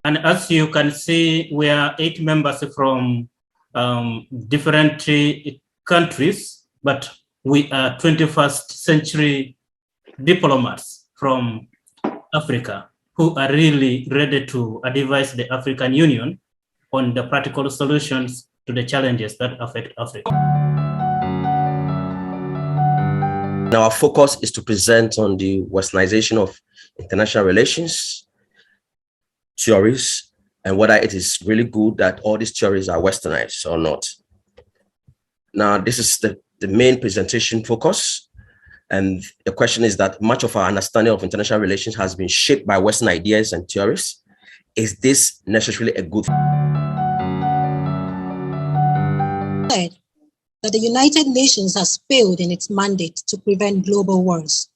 And as you can see, we are 8 members from different countries, but we are 21st century diplomats from Africa who are really ready to advise the African Union on the practical solutions to the challenges that affect Africa. Our focus is to present on the westernization of international relations theories and whether it is really good that all these theories are westernized or not. Now, this is the main presentation focus. And the question is that much of our understanding of international relations has been shaped by Western ideas and theories. Is this necessarily a good thing? That the United Nations has failed in its mandate to prevent global wars.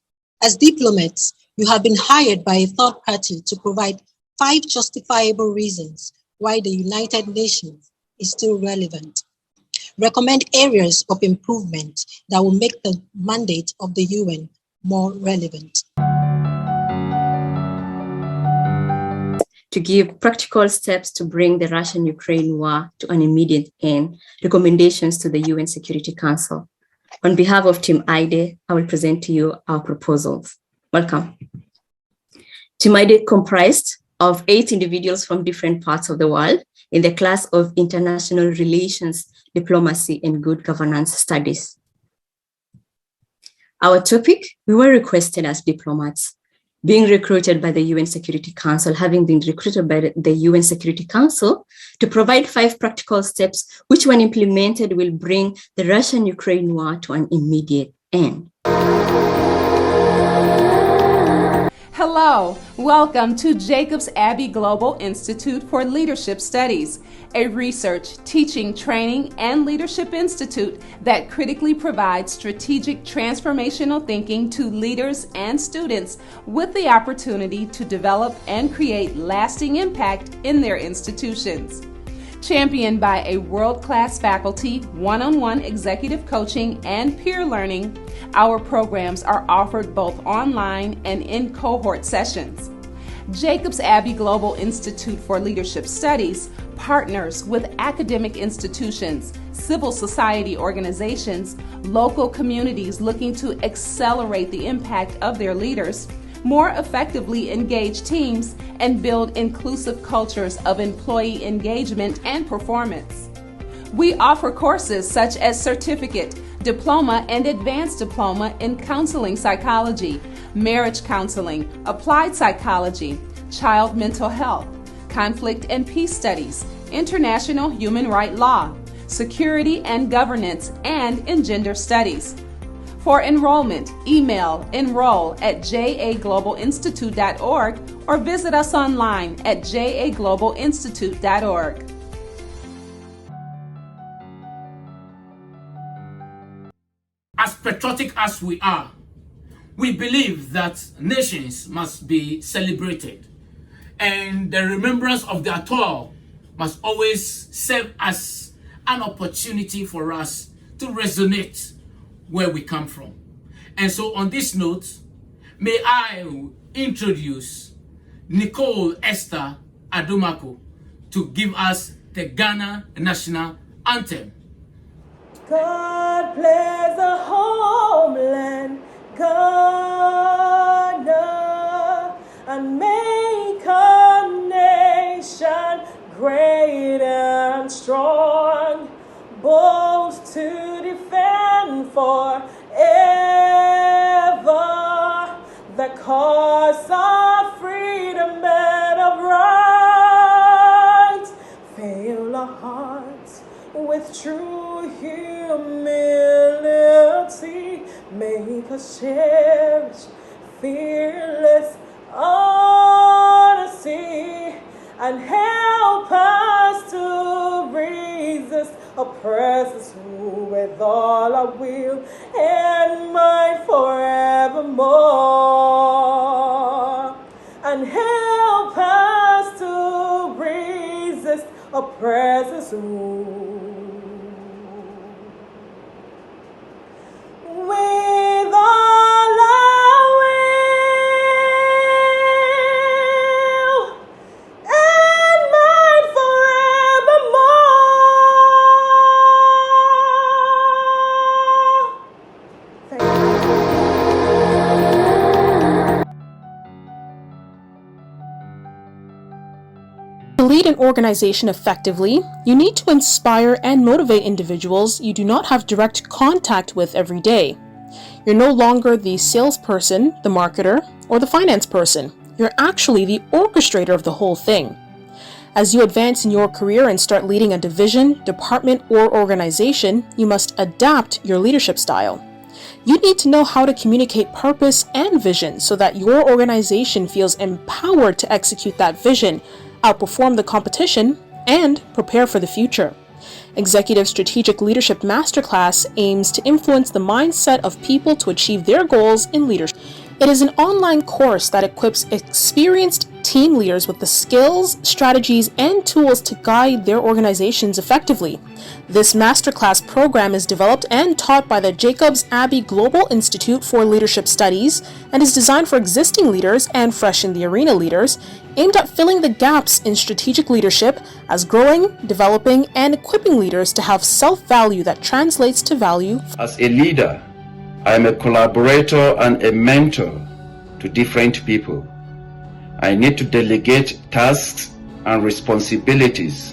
As diplomats, you have been hired by a third party to provide 5 justifiable reasons why the United Nations is still relevant. Recommend areas of improvement that will make the mandate of the UN more relevant. To give practical steps to bring the Russian-Ukraine war to an immediate end, recommendations to the UN Security Council. On behalf of Team IDE, I will present to you our proposals. Welcome. Team IDE comprised of 8 individuals from different parts of the world in the class of International Relations, Diplomacy, and Good Governance Studies. Our topic, we were requested as diplomats, being recruited by the UN Security Council, having been recruited by the UN Security Council to provide 5 practical steps, which when implemented will bring the Russian-Ukraine war to an immediate end. Hello, welcome to Jacobs-Abbey Global Institute for Leadership Studies, a research, teaching, training, and leadership institute that critically provides strategic transformational thinking to leaders and students with the opportunity to develop and create lasting impact in their institutions. Championed by a world-class faculty, one-on-one executive coaching, and peer learning, our programs are offered both online and in cohort sessions. Jacobs-Abbey Global Institute for Leadership Studies partners with academic institutions, civil society organizations, local communities looking to accelerate the impact of their leaders, more effectively engage teams, and build inclusive cultures of employee engagement and performance. We offer courses such as certificate, diploma, and advanced diploma in counseling psychology, marriage counseling, applied psychology, child mental health, conflict and peace studies, international human rights law, security and governance, and in gender studies. For enrollment, email enroll@jaglobalinstitute.org or visit us online at jaglobalinstitute.org. As patriotic as we are, we believe that nations must be celebrated, and the remembrance of their toil must always serve as an opportunity for us to resonate where we come from. And so on this note, may I introduce Nicole Esther Adomako to give us the Ghana National Anthem. God bless the homeland, Ghana, and make our nation great and strong, bold to defend forever the cause of freedom and of rights. Fill our hearts with true humility, make us cherish fearless honesty, and help us to resist oppressors with all our will and might forevermore, and help us to resist oppressors with all our will and might forevermore. Thank you. To lead an organization effectively, you need to inspire and motivate individuals you do not have direct contact with every day. You're no longer the salesperson, the marketer, or the finance person. You're actually the orchestrator of the whole thing. As you advance in your career and start leading a division, department, or organization, you must adapt your leadership style. You need to know how to communicate purpose and vision so that your organization feels empowered to execute that vision, outperform the competition, and prepare for the future. Executive Strategic Leadership Masterclass aims to influence the mindset of people to achieve their goals in leadership. It is an online course that equips experienced team leaders with the skills, strategies, and tools to guide their organizations effectively. This masterclass program is developed and taught by the Jacobs-Abbey Global Institute for Leadership Studies and is designed for existing leaders and fresh in the arena leaders, aimed at filling the gaps in strategic leadership as growing, developing, and equipping leaders to have self-value that translates to value. As a leader, I am a collaborator and a mentor to different people. I need to delegate tasks and responsibilities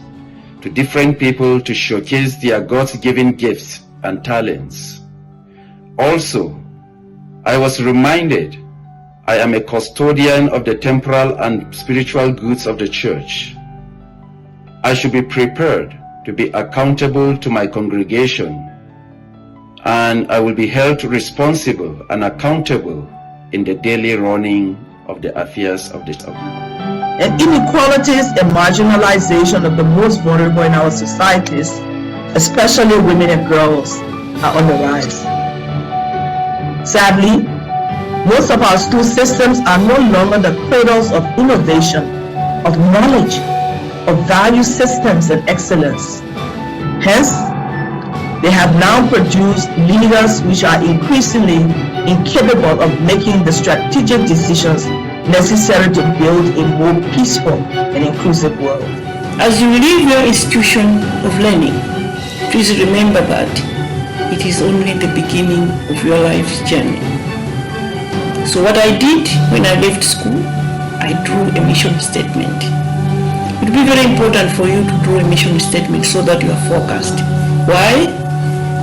to different people to showcase their God-given gifts and talents. Also, I was reminded I am a custodian of the temporal and spiritual goods of the church. I should be prepared to be accountable to my congregation, and I will be held responsible and accountable in the daily running of the affairs of the church. And inequalities and marginalization of the most vulnerable in our societies, especially women and girls, are on the rise. Sadly, most of our school systems are no longer the cradles of innovation, of knowledge, of value systems and excellence. Hence, they have now produced leaders which are increasingly incapable of making the strategic decisions necessary to build a more peaceful and inclusive world. As you leave your institution of learning, please remember that it is only the beginning of your life's journey. So what I did when I left school, I drew a mission statement it will be very important for you to draw a mission statement so that you are focused. Why?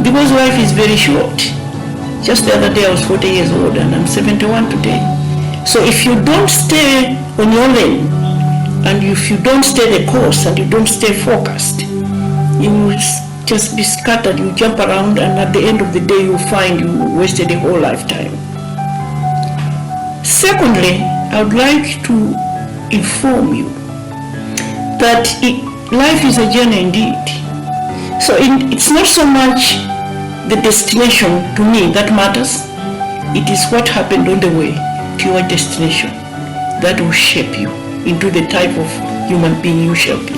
Because life is very short. Just the other day I was 40 years old and I'm 71 today. So if you don't stay on your lane, and if you don't stay the course and you don't stay focused, you will just be scattered, you jump around, and at the end of the day you find you wasted a whole lifetime. Secondly, I would like to inform you that life is a journey indeed. So it's not so much the destination to me that matters. It is what happened on the way to your destination that will shape you into the type of human being you shall be.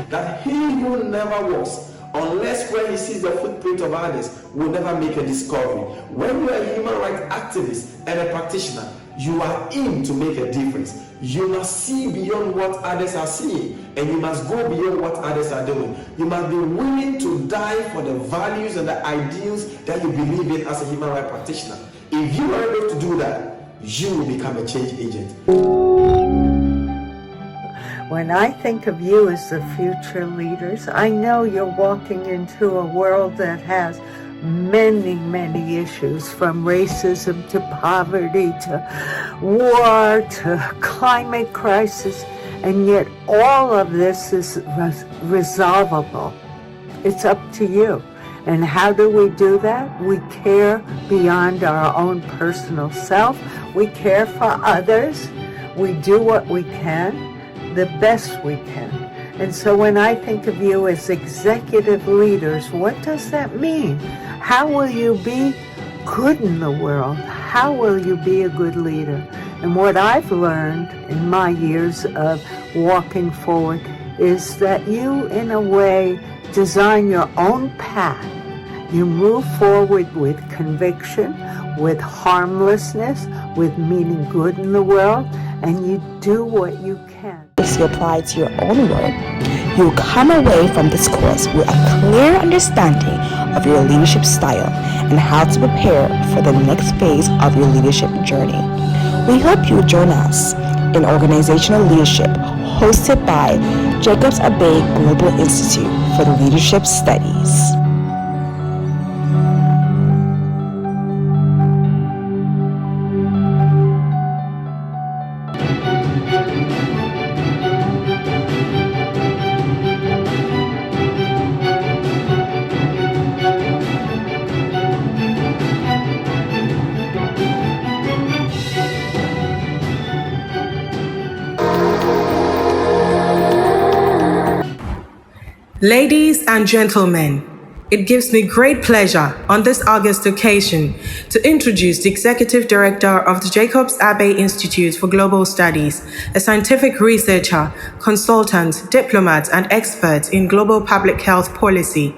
That he who never walks, unless when he sees the footprint of others, will never make a discovery. When you are a human rights activist and a practitioner, you are in to make a difference. You must see beyond what others are seeing, and you must go beyond what others are doing. You must be willing to die for the values and the ideals that you believe in as a human rights practitioner. If you are able to do that, you will become a change agent. When I think of you as the future leaders, I know you're walking into a world that has many, many issues, from racism to poverty to war to climate crisis, and yet all of this is resolvable. It's up to you. And how do we do that? We care beyond our own personal self. We care for others. We do what we can, the best we can. And so when I think of you as executive leaders, what does that mean? How will you be good in the world? How will you be a good leader? And what I've learned in my years of walking forward is that you, in a way, design your own path. You move forward with conviction, with harmlessness, with meaning good in the world, and you do what you can. If you apply to your own work, you will come away from this course with a clear understanding of your leadership style and how to prepare for the next phase of your leadership journey. We hope you join us in Organizational Leadership, hosted by Jacobs-Abbey Global Institute for Leadership Studies. Ladies and gentlemen, it gives me great pleasure on this August occasion to introduce the Executive Director of the Jacobs-Abbey Institute for Global Studies, a scientific researcher, consultant, diplomat, and expert in global public health policy.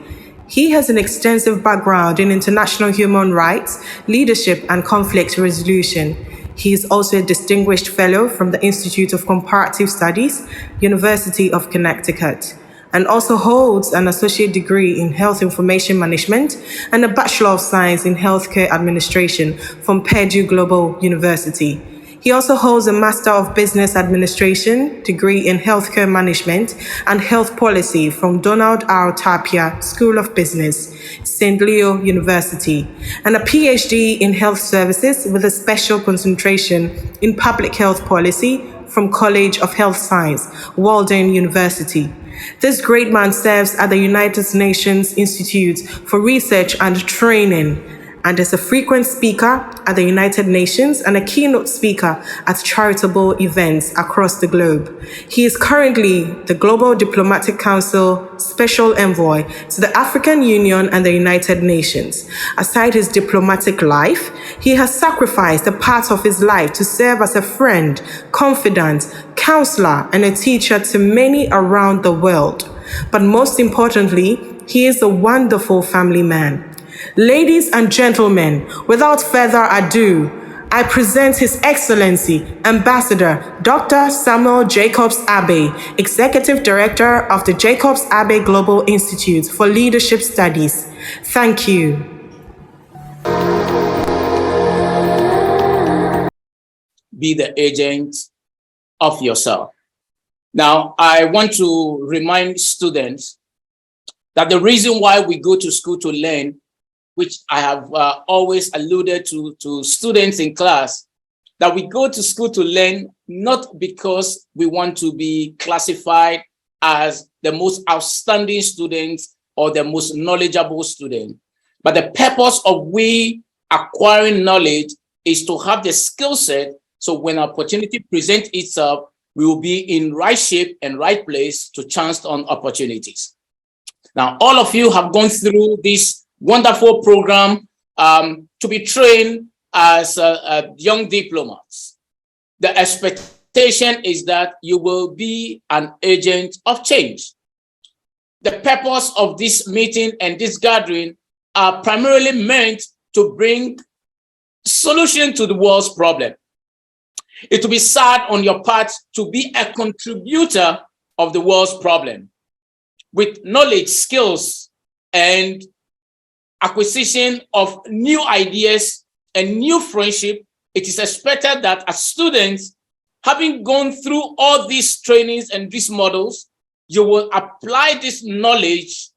He has an extensive background in international human rights, leadership, and conflict resolution. He is also a distinguished fellow from the Institute of Comparative Studies, University of Connecticut, and also holds an associate degree in health information management and a Bachelor of Science in Healthcare Administration from Purdue Global University. He also holds a Master of Business Administration degree in Healthcare Management and Health Policy from Donald R. Tapia School of Business, St. Leo University, and a PhD in Health Services with a special concentration in Public Health Policy from College of Health Science, Walden University. This great man serves at the United Nations Institute for Research and Training and is a frequent speaker at the United Nations and a keynote speaker at charitable events across the globe. He is currently the Global Diplomatic Council Special Envoy to the African Union and the United Nations. Aside his diplomatic life, he has sacrificed a part of his life to serve as a friend, confidant, counselor, and a teacher to many around the world. But most importantly, he is a wonderful family man. Ladies and gentlemen, without further ado, I present His Excellency, Ambassador Dr. Samuel Jacobs-Abbey, Executive Director of the Jacobs-Abbey Global Institute for Leadership Studies. Thank you. Be the agent of yourself. Now, I want to remind students that the reason why we go to school to learn, which I have always alluded to students in class, that we go to school to learn not because we want to be classified as the most outstanding students or the most knowledgeable student, but the purpose of we acquiring knowledge is to have the skill set, so when opportunity presents itself, we will be in right shape and right place to chance on opportunities. Now, all of you have gone through this wonderful program to be trained as young diplomats. The expectation is that you will be an agent of change. The purpose of this meeting and this gathering are primarily meant to bring solution to the world's problem. It will be sad on your part to be a contributor of the world's problem. With knowledge, skills, and acquisition of new ideas and new friendship, it is expected that as students, having gone through all these trainings and these models, you will apply this knowledge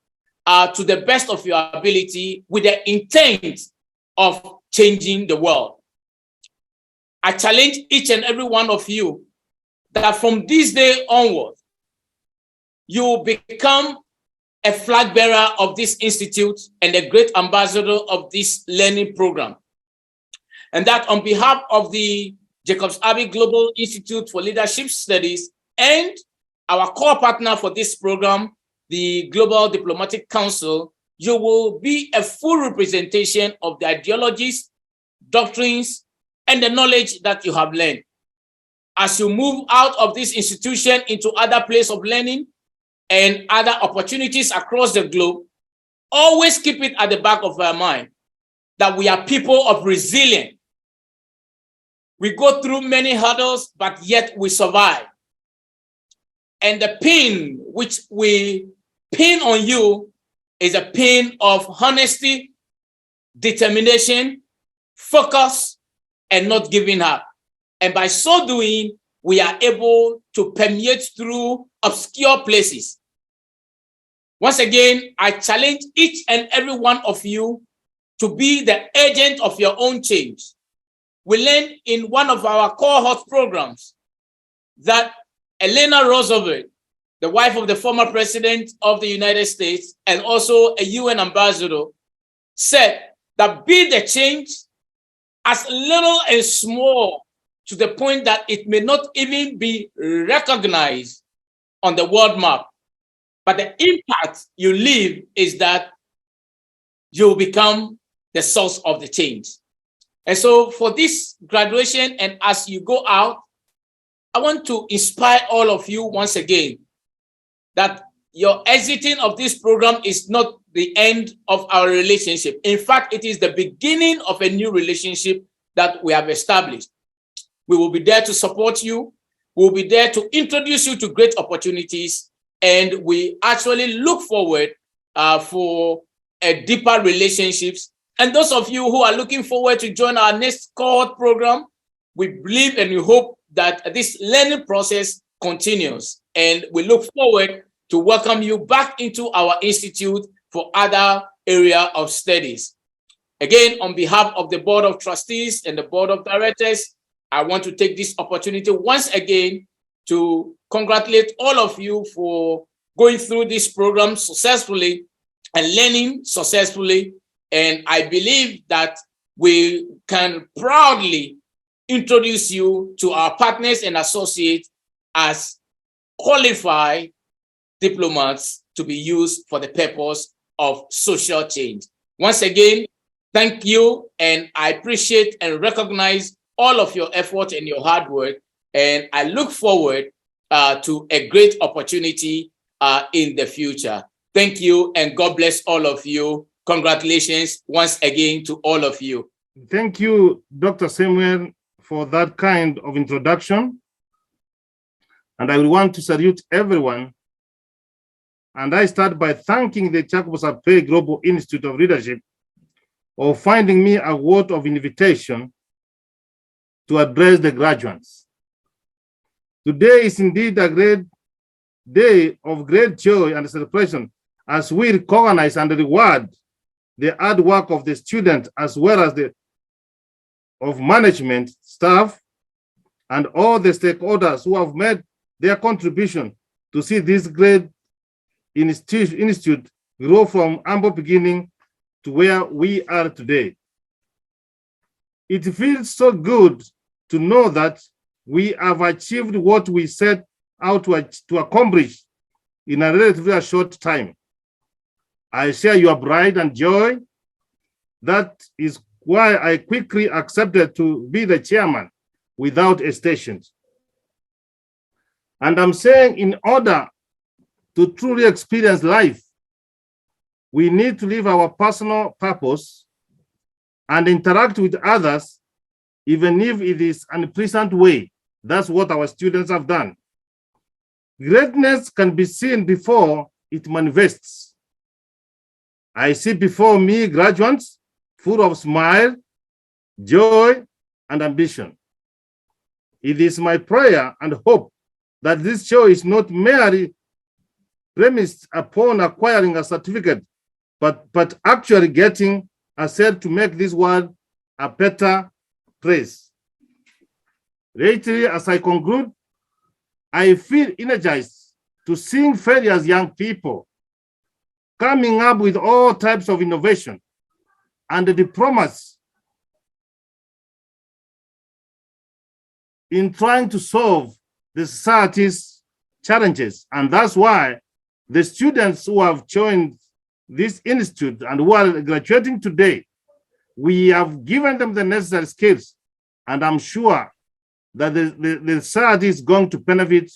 to the best of your ability with the intent of changing the world. I challenge each and every one of you that from this day onward, you will become a flag bearer of this institute and a great ambassador of this learning program. And that on behalf of the Jacobs-Abbey Global Institute for Leadership Studies and our core partner for this program, the Global Diplomatic Council, you will be a full representation of the ideologies, doctrines, and the knowledge that you have learned. As you move out of this institution into other places of learning and other opportunities across the globe, always keep it at the back of our mind that we are people of resilience. We go through many hurdles, but yet we survive. And the pin which we pin on you is a pin of honesty, determination, focus, and not giving up. And by so doing, we are able to permeate through obscure places. Once again, I challenge each and every one of you to be the agent of your own change. We learned in one of our cohort programs that Eleanor Roosevelt, the wife of the former president of the United States and also a UN ambassador, said that be the change as little and small to the point that it may not even be recognized on the world map. But the impact you leave is that you become the source of the change. And so for this graduation and as you go out, I want to inspire all of you once again that your exiting of this program is not the end of our relationship. In fact, it is the beginning of a new relationship that we have established. We will be there to support you. We will be there to introduce you to great opportunities. And we actually look forward for a deeper relationships. And those of you who are looking forward to join our next cohort program, we believe and we hope that this learning process continues. And we look forward to welcome you back into our institute for other area of studies. Again, on behalf of the Board of Trustees and the Board of Directors, I want to take this opportunity once again to congratulate all of you for going through this program successfully and learning successfully. And I believe that we can proudly introduce you to our partners and associates as qualified diplomats to be used for the purpose of social change. Once again, thank you, and I appreciate and recognize all of your effort and your hard work, and I look forward to a great opportunity in the future. Thank you, and God bless all of you. Congratulations once again to all of you. Thank you, Dr. Samuel, for that kind of introduction. And I will want to salute everyone. And I start by thanking the Jacobs-Abbey Global Institute of Leadership for finding me a word of invitation to address the graduates. Today is indeed a great day of great joy and celebration as we recognize and reward the hard work of the students as well as the of management staff and all the stakeholders who have made their contribution to see this great institute grow from humble beginning to where we are today. It feels so good to know that we have achieved what we set out to accomplish in a relatively short time. I share your pride and joy. That is why I quickly accepted to be the chairman without hesitation. And I'm saying, in order to truly experience life, we need to live our personal purpose and interact with others, even if it is an unpleasant way. That's what our students have done. Greatness can be seen before it manifests. I see before me graduates full of smile, joy, and ambition. It is my prayer and hope that this show is not merely premised upon acquiring a certificate, but actually getting a set to make this world a better place. Lately, as I conclude, I feel energized to see various young people coming up with all types of innovation and diplomas in trying to solve the society's challenges. And that's why the students who have joined this institute and who are graduating today, we have given them the necessary skills, and I'm sure that the society is going to benefit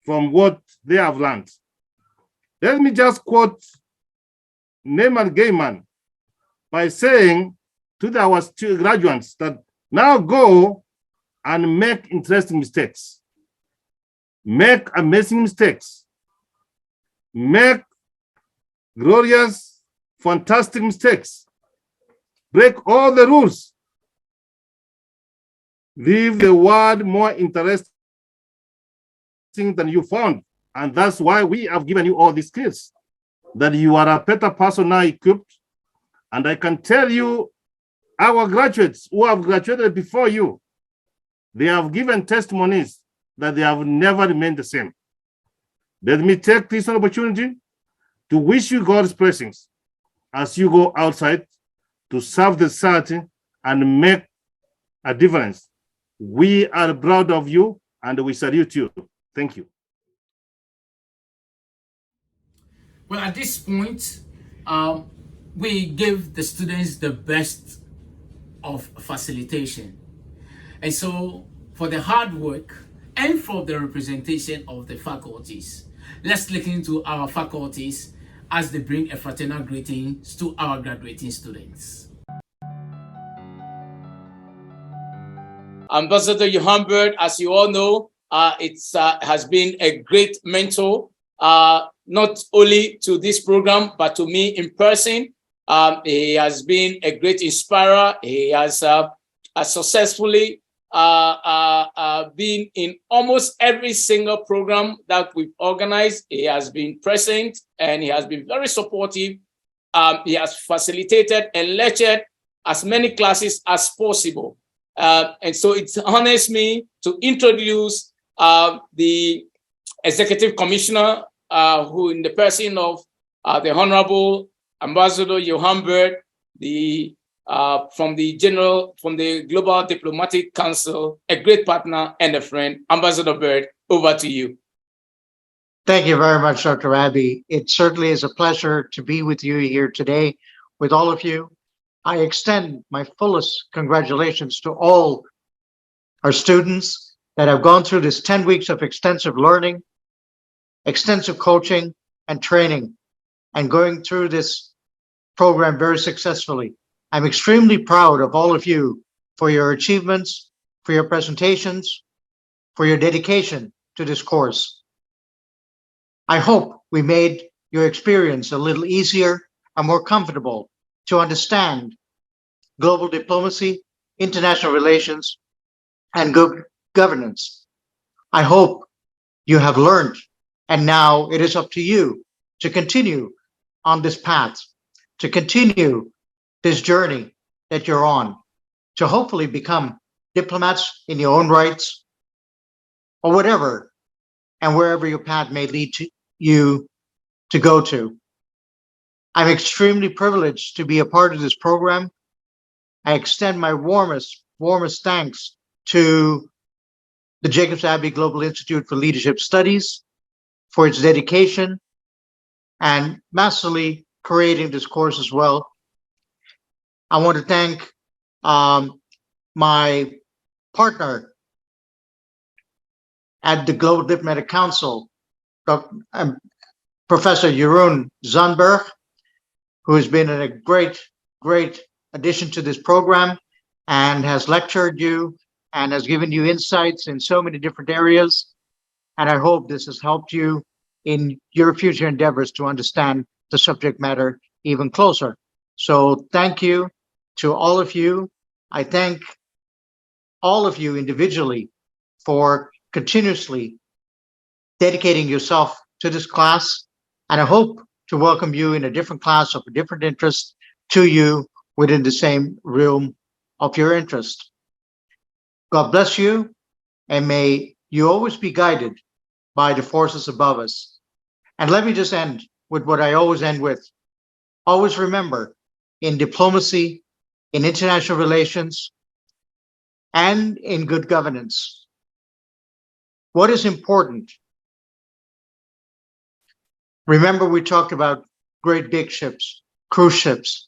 from what they have learned. Let me just quote Neyman Gaiman by saying to our graduates that now go and make interesting mistakes, make amazing mistakes, make glorious, fantastic mistakes, break all the rules, leave the world more interesting than you found. And that's why we have given you all these skills, that you are a better person now equipped. And I can tell you, our graduates who have graduated before you, they have given testimonies that they have never remained the same. Let me take this opportunity to wish you God's blessings as you go outside to serve the society and make a difference. We are proud of you and we salute you. Thank you. Well, at this point, we give the students the best of facilitation. And so, for the hard work and for the representation of the faculties, let's listen to our faculties as they bring a fraternal greetings to our graduating students. Ambassador Johanbert, as you all know, has been a great mentor, not only to this program, but to me in person. He has been a great inspirer. He has successfully been in almost every single program that we've organized. He has been present and he has been very supportive. He has facilitated and lectured as many classes as possible. And so it honors me to introduce the Executive Commissioner, who in the person of the Honorable Ambassador Johanbert, from the Global Diplomatic Council, a great partner and a friend. Ambassador Bird, over to you. Thank you very much, Dr. Abbey. It certainly is a pleasure to be with you here today, with all of you. I extend my fullest congratulations to all our students that have gone through this 10 weeks of extensive learning, extensive coaching and training, and going through this program very successfully. I'm extremely proud of all of you for your achievements, for your presentations, for your dedication to this course. I hope we made your experience a little easier and more comfortable to understand global diplomacy, international relations, and good governance. I hope you have learned And now it is up to you to continue on this path, to continue this journey that you're on, to hopefully become diplomats in your own rights, or whatever, and wherever your path may lead to you to go to. I'm extremely privileged to be a part of this program. I extend my warmest thanks to the Jacobs-Abbey Global Institute for Leadership Studies for its dedication and massively creating this course as well. I want to thank my partner at the Global Diplomatic Council, Professor Jeroen Zandberg, who has been a great addition to this program and has lectured you and has given you insights in so many different areas. And I hope this has helped you in your future endeavors to understand the subject matter even closer. So thank you to all of you. I thank all of you individually for continuously dedicating yourself to this class. And I hope to welcome you in a different class of a different interest to you within the same realm of your interest. God bless you, and may you always be guided by the forces above us. And let me just end with what I always end with. Always remember, in diplomacy, in international relations, and in good governance, what is important? Remember, we talked about great big ships, cruise ships,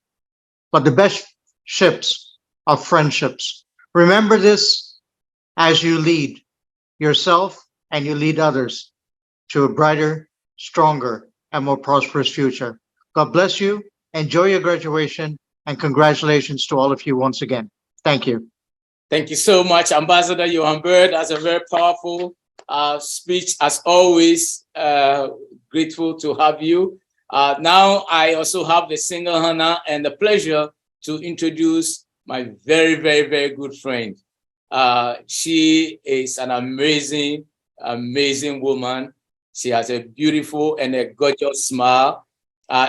but the best ships are friendships. Remember this as you lead yourself and you lead others to a brighter, stronger, and more prosperous future. God bless you. Enjoy your graduation, and congratulations to all of you once again. Thank you. Thank you so much, Ambassador Johan Bird. That's a very powerful speech, as always. Grateful to have you. Now, I also have the single honor and the pleasure to introduce my very, very, very good friend. She is an amazing, amazing woman. She has a beautiful and a gorgeous smile.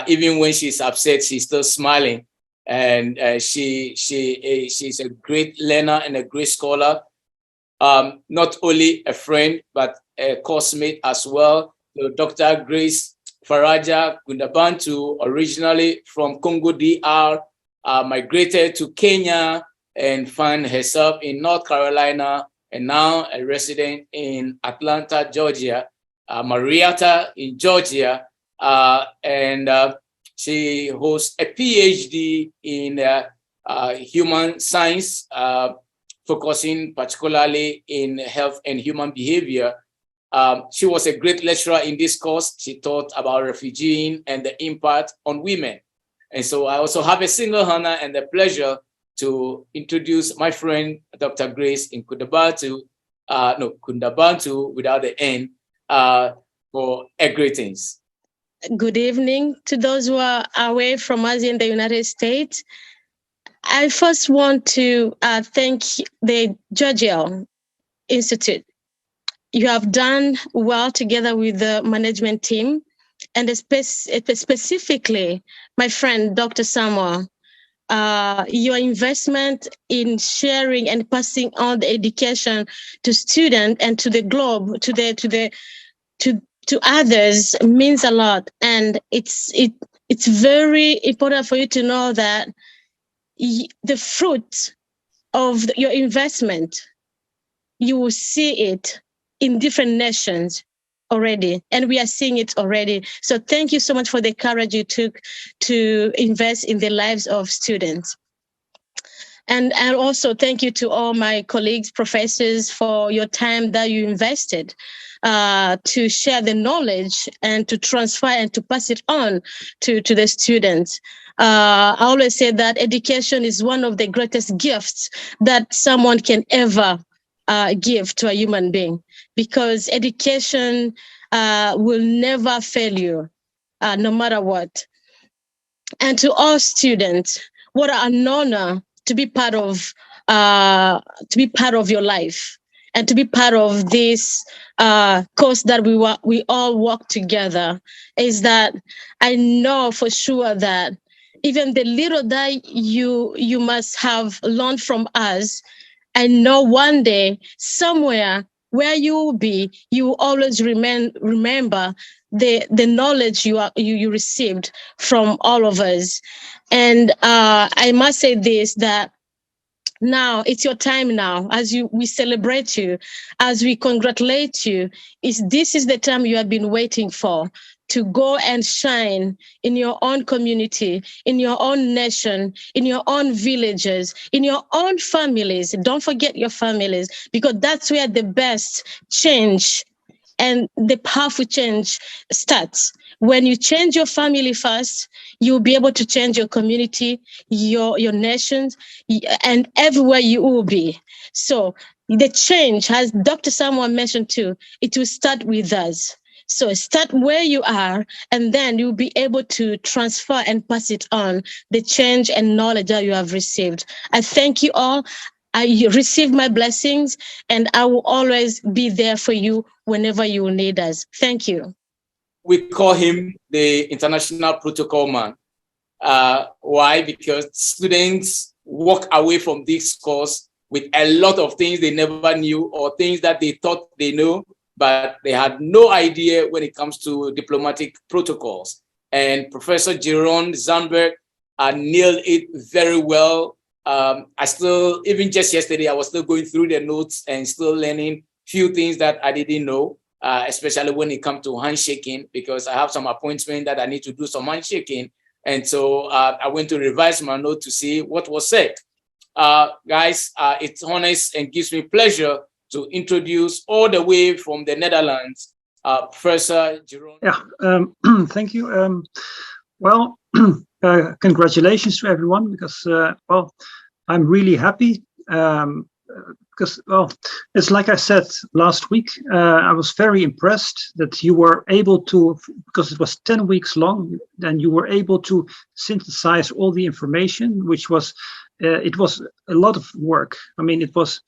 Even when she's upset, she's still smiling. And she's a great learner and a great scholar. Not only a friend, but a course mate as well. So Dr. Grace Faraja Kundabantu, originally from Congo DR, migrated to Kenya and found herself in North Carolina, and now a resident in Atlanta, Georgia, Marietta in Georgia, and she holds a PhD in human science, focusing particularly in health and human behavior. She was a great lecturer in this course. She taught about refugeeing and the impact on women. And so I also have a single honor and the pleasure to introduce my friend, Dr. Grace in Kundabantu without the N, for a greetings. Good evening to those who are away from us in the United States. I first want to thank the Georgia Institute. You have done well together with the management team, and specifically my friend, Dr. Samuel. Your investment in sharing and passing on the education to students and to the globe, to others means a lot. And it's very important for you to know that the fruit of your investment, you will see it in different nations already, and we are seeing it already. So thank you so much for the courage you took to invest in the lives of students. And also thank you to all my colleagues, professors, for your time that you invested to share the knowledge and to transfer and to pass it on to the students. I always say that education is one of the greatest gifts that someone can ever give to a human being, because education will never fail you, no matter what. And to all students, what an honor to be part of your life. and to be part of this course that we all work together is that I know for sure that even the little that you must have learned from us, I know one day somewhere where you will be, you will always remember the knowledge you received from all of us. And I must say this, that now it's your time now, as we celebrate you, as we congratulate you. This is the time you have been waiting for, to go and shine in your own community, in your own nation, in your own villages, in your own families. Don't forget your families, because that's where the best change and the powerful change starts. When you change your family first, you'll be able to change your community, your nations, and everywhere you will be. So the change, as Dr. Samuel mentioned too, it will start with us. So start where you are, and then you'll be able to transfer and pass it on, the change and knowledge that you have received. I thank you all. I receive my blessings, and I will always be there for you whenever you will need us. Thank you. We call him the International Protocol Man. Why? Because students walk away from this course with a lot of things they never knew, or things that they thought they knew, but they had no idea when it comes to diplomatic protocols. And Professor Jeroen Zandberg nailed it very well. I still, even just yesterday, I was still going through the notes and still learning few things that I didn't know, especially when it comes to handshaking, because I have some appointment that I need to do some handshaking. And so I went to revise my note to see what was said. Guys, it's honest and gives me pleasure to introduce all the way from the Netherlands, Professor Jeroen. Yeah, thank you. Well, congratulations to everyone, because, well, I'm really happy because, well, it's like I said last week, I was very impressed that you were able to, because it was 10 weeks long, and you were able to synthesize all the information, which was, it was a lot of work. I mean, it was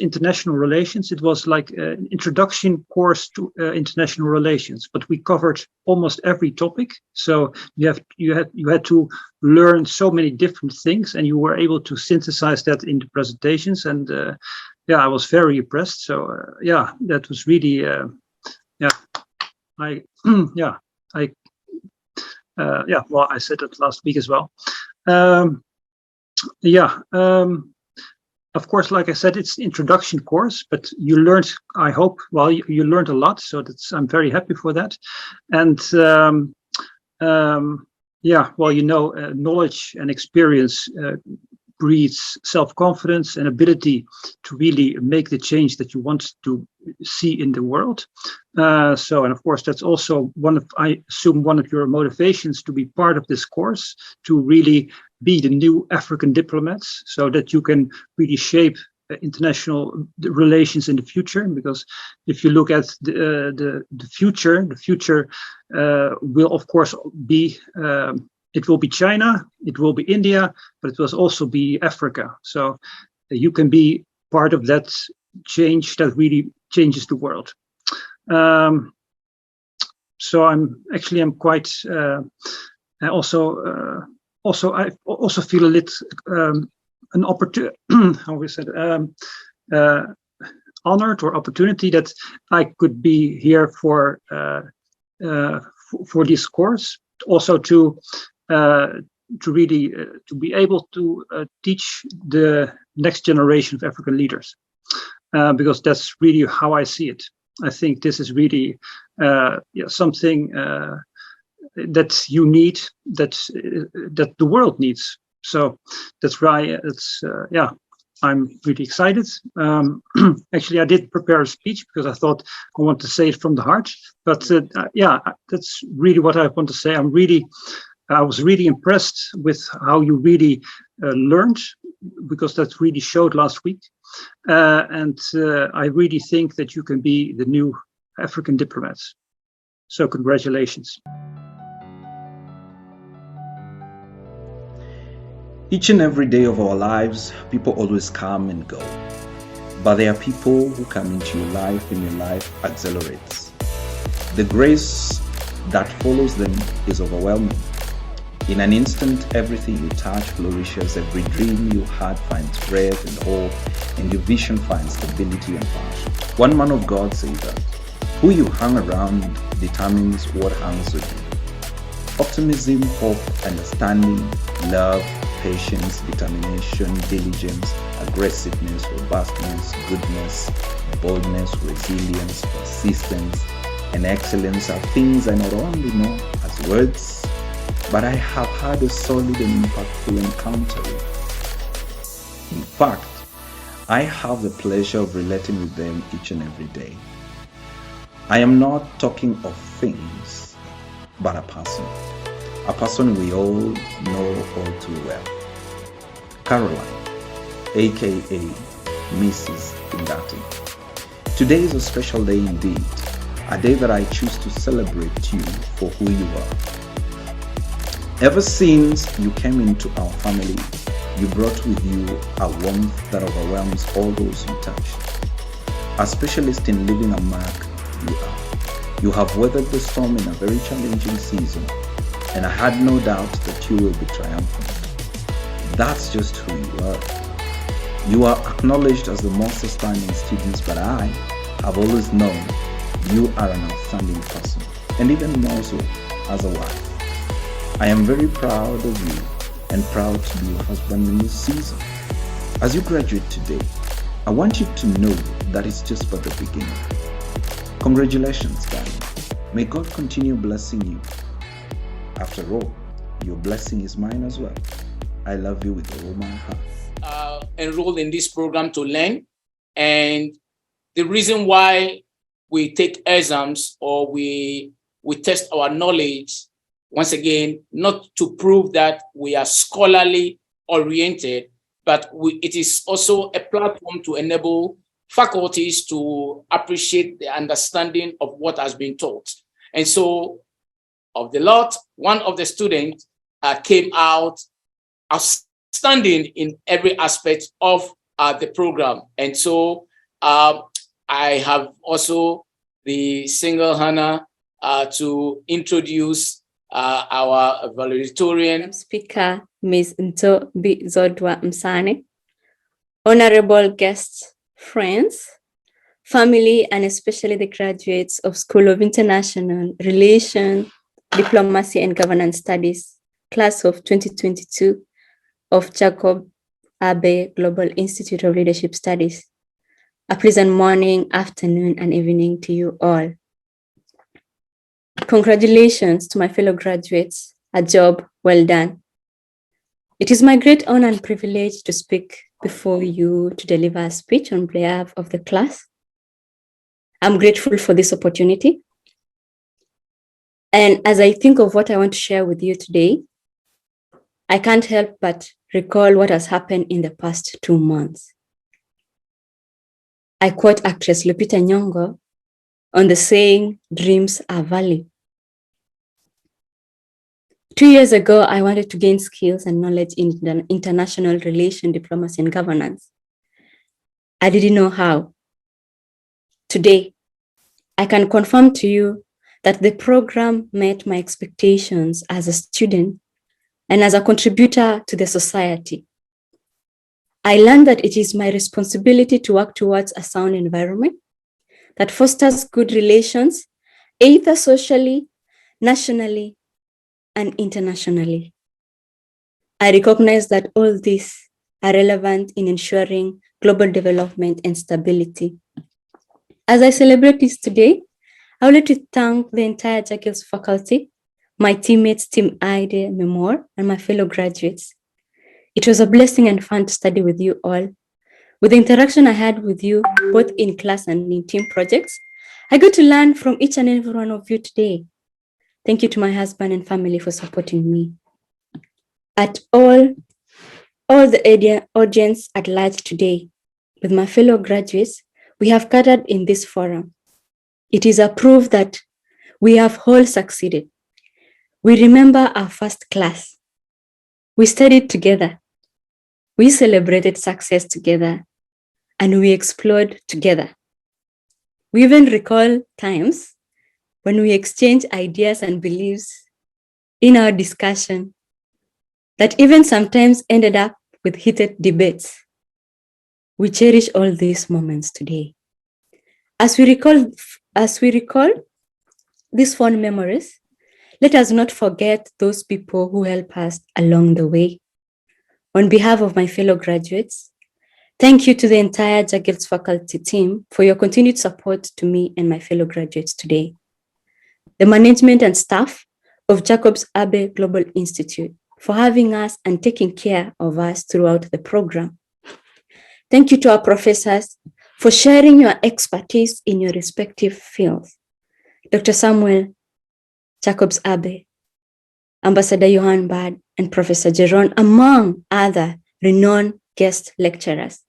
international relations. It was like an introduction course to international relations, but we covered almost every topic. So you had to learn so many different things, and you were able to synthesize that into presentations. And yeah, I was very impressed. So yeah, that was really yeah. Yeah, well, I said that last week as well. Yeah, of course, like I said, it's an introduction course, but you learned, I hope, well, you learned a lot, so I'm very happy for that. And yeah, well, you know, knowledge and experience breeds self-confidence and ability to really make the change that you want to see in the world. So, and of course, that's also I assume one of your motivations to be part of this course, to really be the new African diplomats, so that you can really shape international relations in the future. Because if you look at the future will, of course, be it will be China, it will be India, but it will also be Africa. So you can be part of that change that really changes the world. So I'm quite I also feel a little an opportunity, how we said, honored or opportunity that I could be here for this course. Also to really to be able to teach the next generation of African leaders, because that's really how I see it. I think this is really something that you need, that the world needs. So that's why yeah, I'm really excited. Actually, I did prepare a speech because I thought I want to say it from the heart. But yeah, that's really what I want to say. I was really impressed with how you really learned, because that really showed last week. And I really think that you can be the new African diplomats. So congratulations. Each and every day of our lives, people always come and go. but there are people who come into your life and your life accelerates. The grace that follows them is overwhelming. In an instant, everything you touch flourishes, every dream you had finds breath and hope, and your vision finds stability and passion. One man of God says that, who you hang around determines what hangs with you. Optimism, hope, understanding, love, patience, determination, diligence, aggressiveness, robustness, goodness, boldness, resilience, persistence, and excellence are things I not only know as words, but I have had a solid and impactful encounter with. In fact, I have the pleasure of relating with them each and every day. I am not talking of things, but a person we all know all too well. Caroline, aka Mrs. Ingati. Today is a special day indeed, a day that I choose to celebrate you for who you are. Ever since you came into our family, you brought with you a warmth that overwhelms all those you touch. A specialist in leaving a mark, you are. You have weathered the storm in a very challenging season, and I had no doubt that you will be triumphant. That's just who you are. You are acknowledged as the most outstanding students, but I have always known you are an outstanding person, and even more so as a wife. I am very proud of you and proud to be your husband in this season. As you graduate today, I want you to know that it's just but the beginning. Congratulations, darling. May God continue blessing you. After all, your blessing is mine as well. I love you with all my heart. Enrolled in this program to learn, and the reason why we take exams or we test our knowledge, once again, not to prove that we are scholarly oriented, but it is also a platform to enable faculties to appreciate the understanding of what has been taught. And so, of the lot, one of the students came out outstanding in every aspect of the program. And so, I have also the single honor to introduce our valedictorian speaker, Ms. Ntombizodwa Msane, honorable guests, friends, family, and especially the graduates of School of International Relations, Diplomacy and Governance Studies, class of 2022 of Jacobs-Abbey Global Institute of Leadership Studies. A pleasant morning, afternoon, and evening to you all. Congratulations to my fellow graduates, a job well done. It is my great honor and privilege to speak before you to deliver a speech on behalf of the class. I'm grateful for this opportunity. And as I think of what I want to share with you today, I can't help but recall what has happened in the past 2 months. I quote actress Lupita Nyong'o on the saying, dreams are valid. 2 years ago, I wanted to gain skills and knowledge in international relations, diplomacy, and governance. I didn't know how. Today, I can confirm to you that the program met my expectations as a student and as a contributor to the society. I learned that it is my responsibility to work towards a sound environment that fosters good relations, either socially, nationally, and internationally. I recognize that all these are relevant in ensuring global development and stability. As I celebrate this today, I would like to thank the entire Jacobs faculty, my teammates, Team Ide, Memor, and my fellow graduates. It was a blessing and fun to study with you all. With the interaction I had with you, both in class and in team projects, I got to learn from each and every one of you today. Thank you to my husband and family for supporting me. At all the audience at large today, with my fellow graduates, we have gathered in this forum. It is a proof that we have all succeeded. We remember our first class. We studied together. We celebrated success together. and we explored together. We even recall times when we exchanged ideas and beliefs in our discussion that even sometimes ended up with heated debates. We cherish all these moments today. As we recall these fond memories, let us not forget those people who help us along the way. On behalf of my fellow graduates, thank you to the entire Jacobs faculty team for your continued support to me and my fellow graduates today. The management and staff of Jacobs-Abbey Global Institute for having us and taking care of us throughout the program. Thank you to our professors for sharing your expertise in your respective fields. Dr. Samuel Jacobs-Abbey, Ambassador Johan Bad, and Professor Jeron, among other renowned guest lecturers.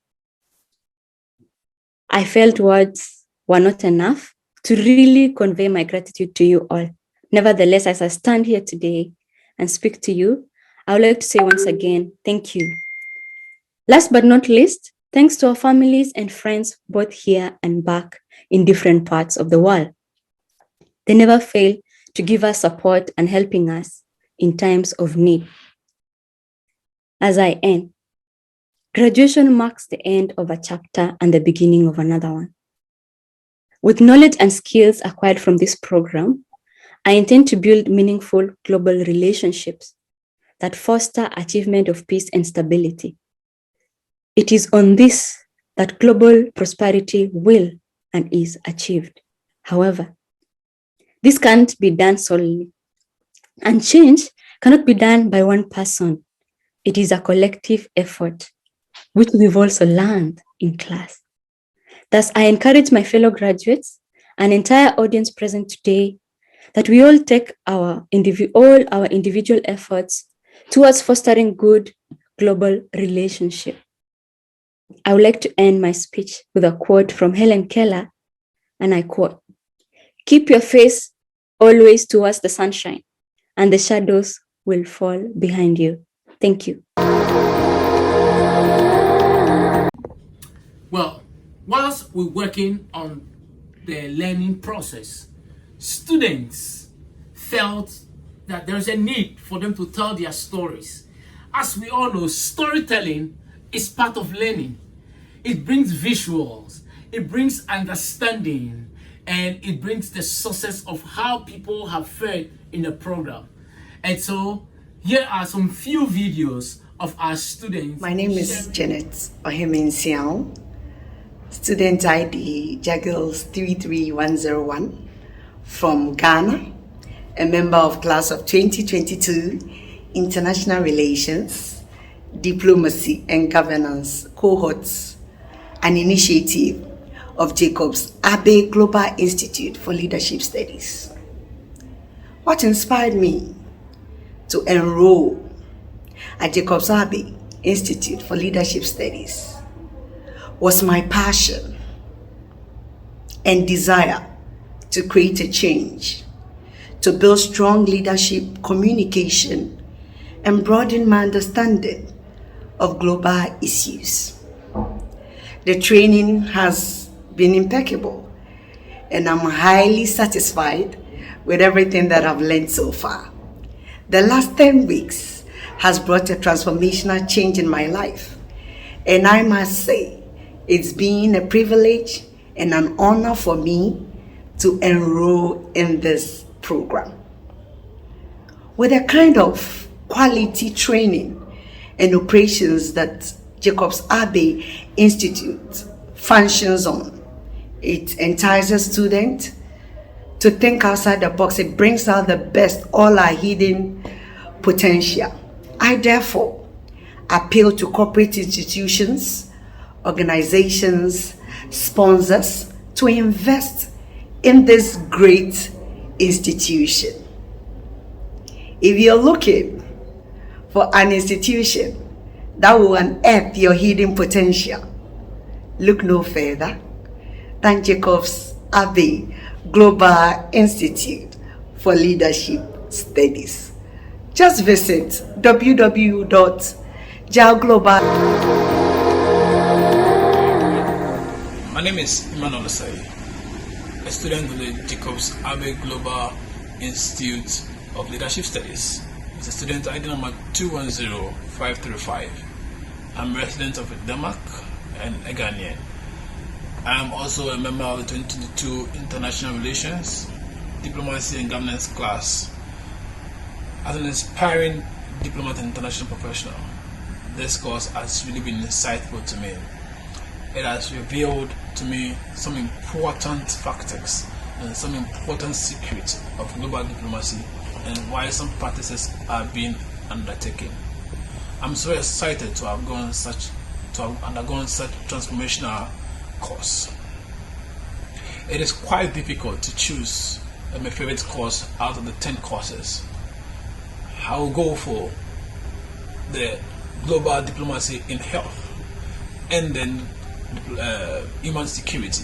I felt words were not enough to really convey my gratitude to you all. Nevertheless, as I stand here today and speak to you, I would like to say once again, thank you. Last but not least, thanks to our families and friends, both here and back in different parts of the world. They never fail to give us support and helping us in times of need. As I end, graduation marks the end of a chapter and the beginning of another one. With knowledge and skills acquired from this program, I intend to build meaningful global relationships that foster achievement of peace and stability. It is on this that global prosperity will and is achieved. However, this can't be done solely, and change cannot be done by one person. It is a collective effort, which we've also learned in class. Thus, I encourage my fellow graduates and entire audience present today that we all take all our individual efforts towards fostering good global relationship. I would like to end my speech with a quote from Helen Keller, and I quote, "Keep your face always towards the sunshine, and the shadows will fall behind you." Thank you. Well, whilst we're working on the learning process, students felt that there's a need for them to tell their stories. As we all know, storytelling is part of learning. It brings visuals, it brings understanding, and it brings the sources of how people have fared in the program. And so here are some few videos of our students. My name is Janet Ohemensiao, student ID Jaggles 33101 from Ghana, a member of class of 2022 International Relations, Diplomacy and Governance Cohorts, an initiative of Jacobs-Abbey Global Institute for Leadership Studies. What inspired me to enroll at Jacobs-Abbey Institute for Leadership Studies was my passion and desire to create a change, to build strong leadership, communication, and broaden my understanding of global issues. The training has been impeccable, and I'm highly satisfied with everything that I've learned so far. The last 10 weeks has brought a transformational change in my life, and I must say it's been a privilege and an honor for me to enroll in this program. With the kind of quality training and operations that Jacobs-Abbey Institute functions on, it entices students to think outside the box. It brings out the best, all our hidden potential. I therefore appeal to corporate institutions, organizations, sponsors to invest in this great institution. If you're looking for an institution that will unearth your hidden potential, look no further than Jacobs-Abbey Global Institute for Leadership Studies. Just visit www.jalglobal. name is Emmanuel Osai, a student of the Jacobs-Abbey Global Institute of Leadership Studies. It's a student ID number 210535. I'm a resident of Denmark and a Ghanaian. I am also a member of the 2022 International Relations, Diplomacy and Governance class. As an inspiring diplomat and international professional, this course has really been insightful to me. It has revealed to me some important factors and some important secrets of global diplomacy and why some practices are being undertaken. I'm so excited to have undergone such transformational course. It is quite difficult to choose my favorite course out of the 10 courses. I will go for the global diplomacy in health and then human security,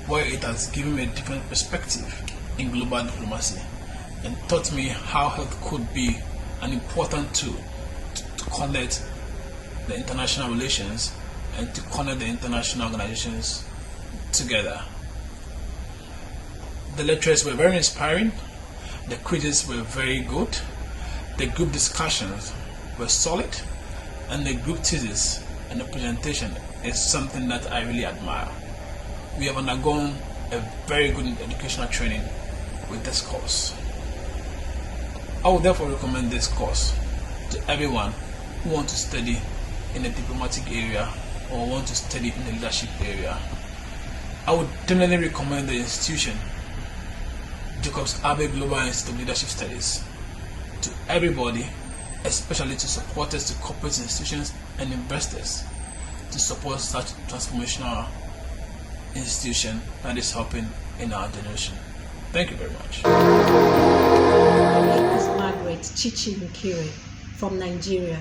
where it has given me a different perspective in global diplomacy and taught me how health could be an important tool to connect the international relations and to connect the international organizations together. The lectures were very inspiring, the quizzes were very good, the group discussions were solid, and the group thesis and the presentation is something that I really admire. We have undergone a very good educational training with this course. I would therefore recommend this course to everyone who wants to study in the diplomatic area or want to study in the leadership area. I would definitely recommend the institution, Jacobs-Abbey Global Institute of Leadership Studies, to everybody, especially to supporters, to corporate institutions and investors, to support such transformational institution that is helping in our generation. Thank you very much. My name is Margaret Chichi Nkiri from Nigeria.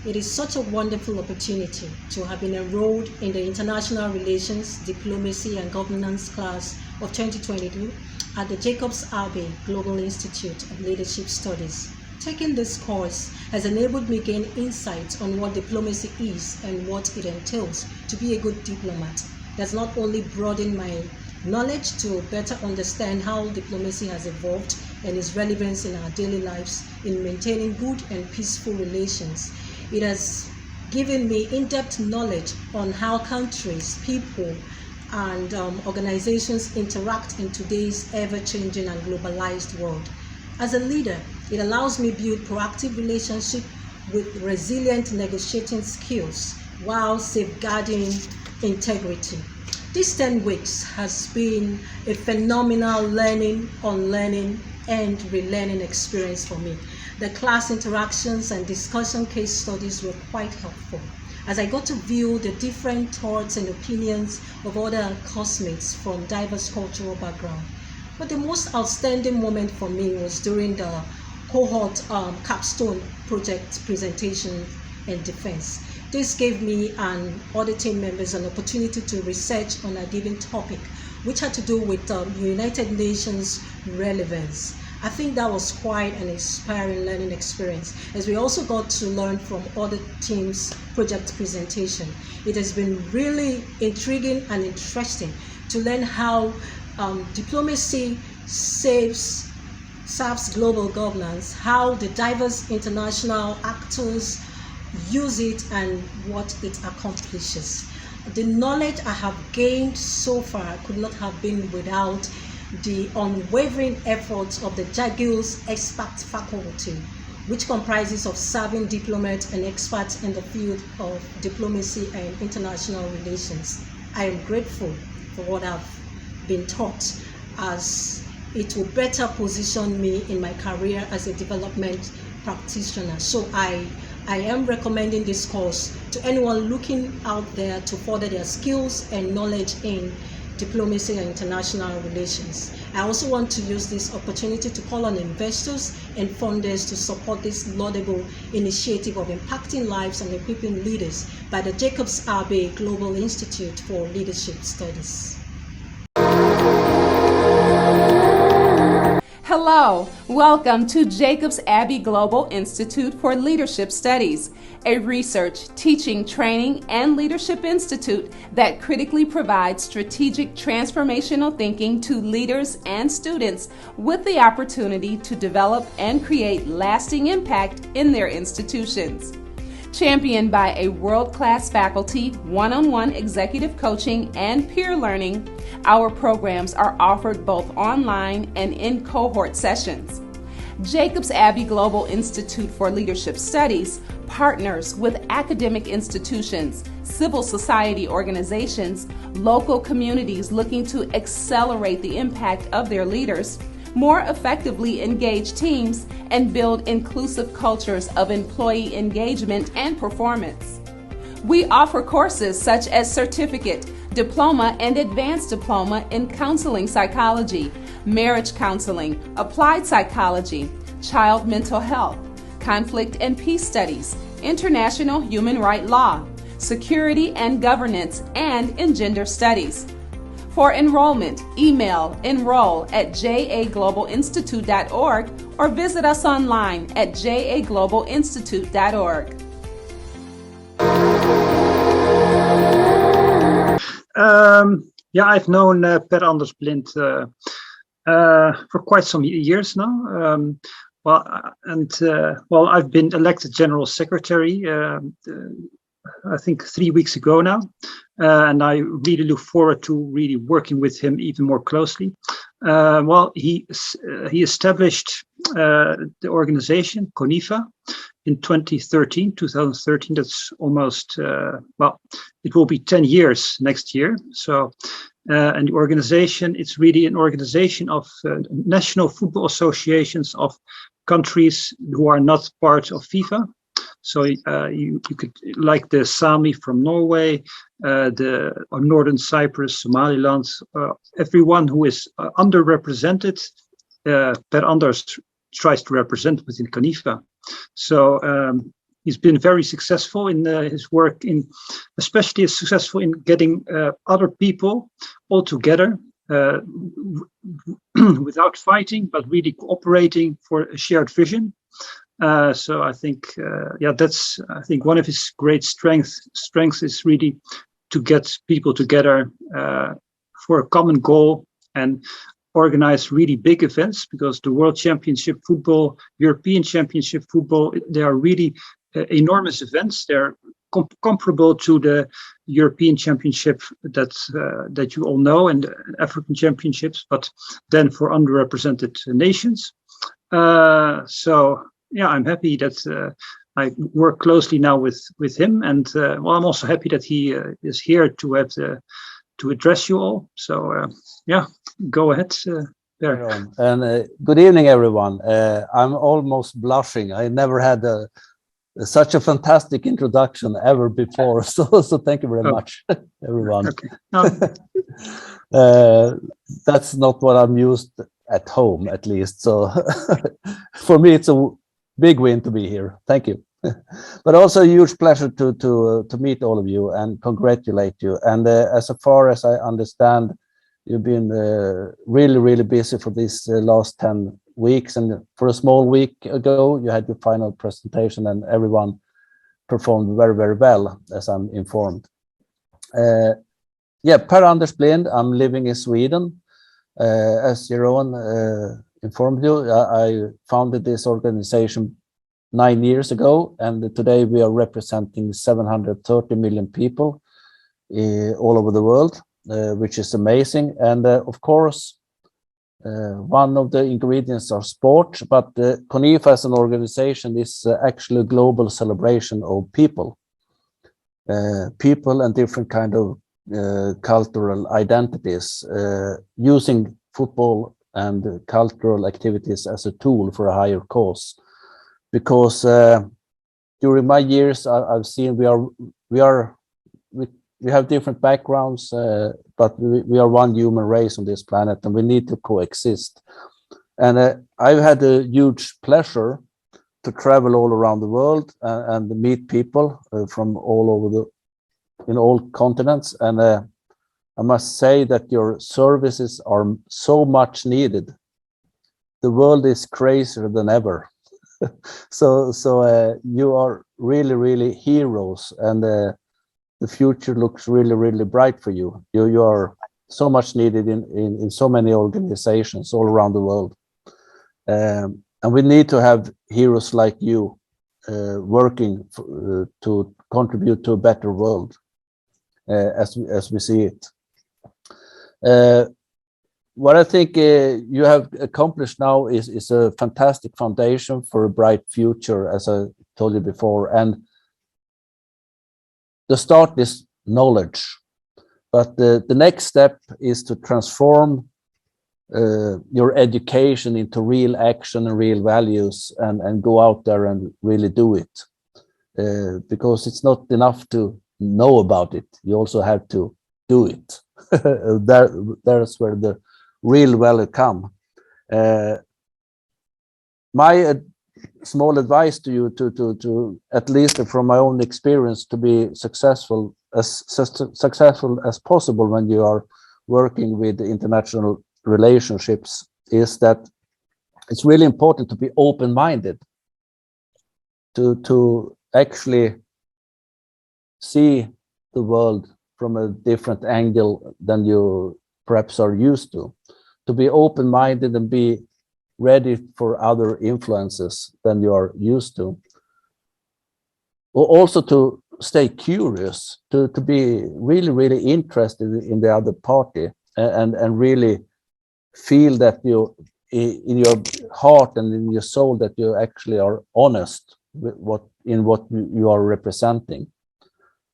It is such a wonderful opportunity to have been enrolled in the International Relations, Diplomacy and Governance class of 2022 at the Jacobs-Abbey Global Institute of Leadership Studies. Taking this course has enabled me gain insights on what diplomacy is and what it entails to be a good diplomat. That's not only broadened my knowledge to better understand how diplomacy has evolved and its relevance in our daily lives in maintaining good and peaceful relations. It has given me in-depth knowledge on how countries, people, and organizations interact in today's ever-changing and globalized world. As a leader, it allows me to build proactive relationships with resilient negotiating skills while safeguarding integrity. These 10 weeks has been a phenomenal learning, unlearning, and relearning experience for me. The class interactions and discussion case studies were quite helpful, as I got to view the different thoughts and opinions of other classmates from diverse cultural backgrounds. But the most outstanding moment for me was during the cohort capstone project presentation and defense. This gave me and other team members an opportunity to research on a given topic, which had to do with United Nations relevance. I think that was quite an inspiring learning experience, as we also got to learn from other teams' project presentation. It has been really intriguing and interesting to learn how diplomacy serves global governance, how the diverse international actors use it and what it accomplishes. The knowledge I have gained so far could not have been without the unwavering efforts of the JAGIL's expert faculty, which comprises of serving diplomats and experts in the field of diplomacy and international relations. I am grateful for what I've been taught, as it will better position me in my career as a development practitioner. So I am recommending this course to anyone looking out there to further their skills and knowledge in diplomacy and international relations. I also want to use this opportunity to call on investors and funders to support this laudable initiative of impacting lives and equipping leaders by the Jacobs-Abbey Global Institute for Leadership Studies. Hello, welcome to Jacobs-Abbey Global Institute for Leadership Studies, a research, teaching, training, and leadership institute that critically provides strategic transformational thinking to leaders and students with the opportunity to develop and create lasting impact in their institutions. Championed by a world-class faculty, one-on-one executive coaching, and peer learning, our programs are offered both online and in cohort sessions. Jacobs-Abbey Global Institute for Leadership Studies partners with academic institutions, civil society organizations, local communities looking to accelerate the impact of their leaders, more effectively engage teams, and build inclusive cultures of employee engagement and performance. We offer courses such as certificate, diploma, and advanced diploma in counseling psychology, marriage counseling, applied psychology, child mental health, conflict and peace studies, international human rights law, security and governance, and in gender studies. For enrollment, email enroll@jaglobalinstitute.org or visit us online at jaglobalinstitute.org. Yeah, I've known Per Anders Blind for quite some years now. I've been elected General Secretary I think 3 weeks ago now, and I really look forward to really working with him even more closely. He established the organization CONIFA in 2013. That's almost it will be 10 years next year. So, and the organization, it's really an organization of national football associations of countries who are not part of FIFA. So you could, like the Sami from Norway, the Northern Cyprus, Somaliland, everyone who is underrepresented, Per Anders tries to represent within CONIFA. So he's been very successful in his work, especially successful in getting other people all together without fighting, but really cooperating for a shared vision. So I think, that's one of his great strengths is really to get people together for a common goal and organize really big events, because the World Championship Football, European Championship Football, they are really enormous events. They're comparable to the European Championship that you all know, and the African Championships, but then for underrepresented nations. I'm happy that I work closely now with him, and I'm also happy that he is here to address you all. So go ahead, there. And good evening, everyone. I'm almost blushing. I never had such a fantastic introduction ever before. So thank you very much, everyone. Okay. That's not what I'm used at home, at least. So for me, it's a big win to be here. Thank you. But also a huge pleasure to meet all of you and congratulate you. And as far as I understand, you've been really, really busy for these last 10 weeks. And for a small week ago, you had your final presentation and everyone performed very, very well, as I'm informed. Per Anders Blind, I'm living in Sweden. As Jeroen informed you, I founded this organization 9 years ago, and today we are representing 730 million people all over the world, which is amazing. And of course, one of the ingredients are sport, but CONIFA as an organization is actually a global celebration of people and different kind of cultural identities, using football and cultural activities as a tool for a higher cause. Because during my years, I've seen we have different backgrounds, but we are one human race on this planet, and we need to coexist. And I've had a huge pleasure to travel all around the world and meet people from all over in all continents. And I must say that your services are so much needed the world is crazier than ever. So you are really heroes, and the future looks really bright for you. You are so much needed in so many organizations all around the world, and we need to have heroes like you working to contribute to a better world as we see it. What I think you have accomplished now is a fantastic foundation for a bright future, as I told you before. And the start is knowledge, but the next step is to transform your education into real action and real values, and go out there and really do it. Because it's not enough to know about it, you also have to do it. That's where the real value come. My small advice to you, to at least from my own experience, to be successful as possible when you are working with international relationships, is that it's really important to be open-minded, to actually see the world from a different angle than you perhaps are used to be open-minded and be ready for other influences than you are used to. Or also to stay curious, to be really interested in the other party, and really feel that you, in your heart and in your soul, that you actually are honest with what you are representing.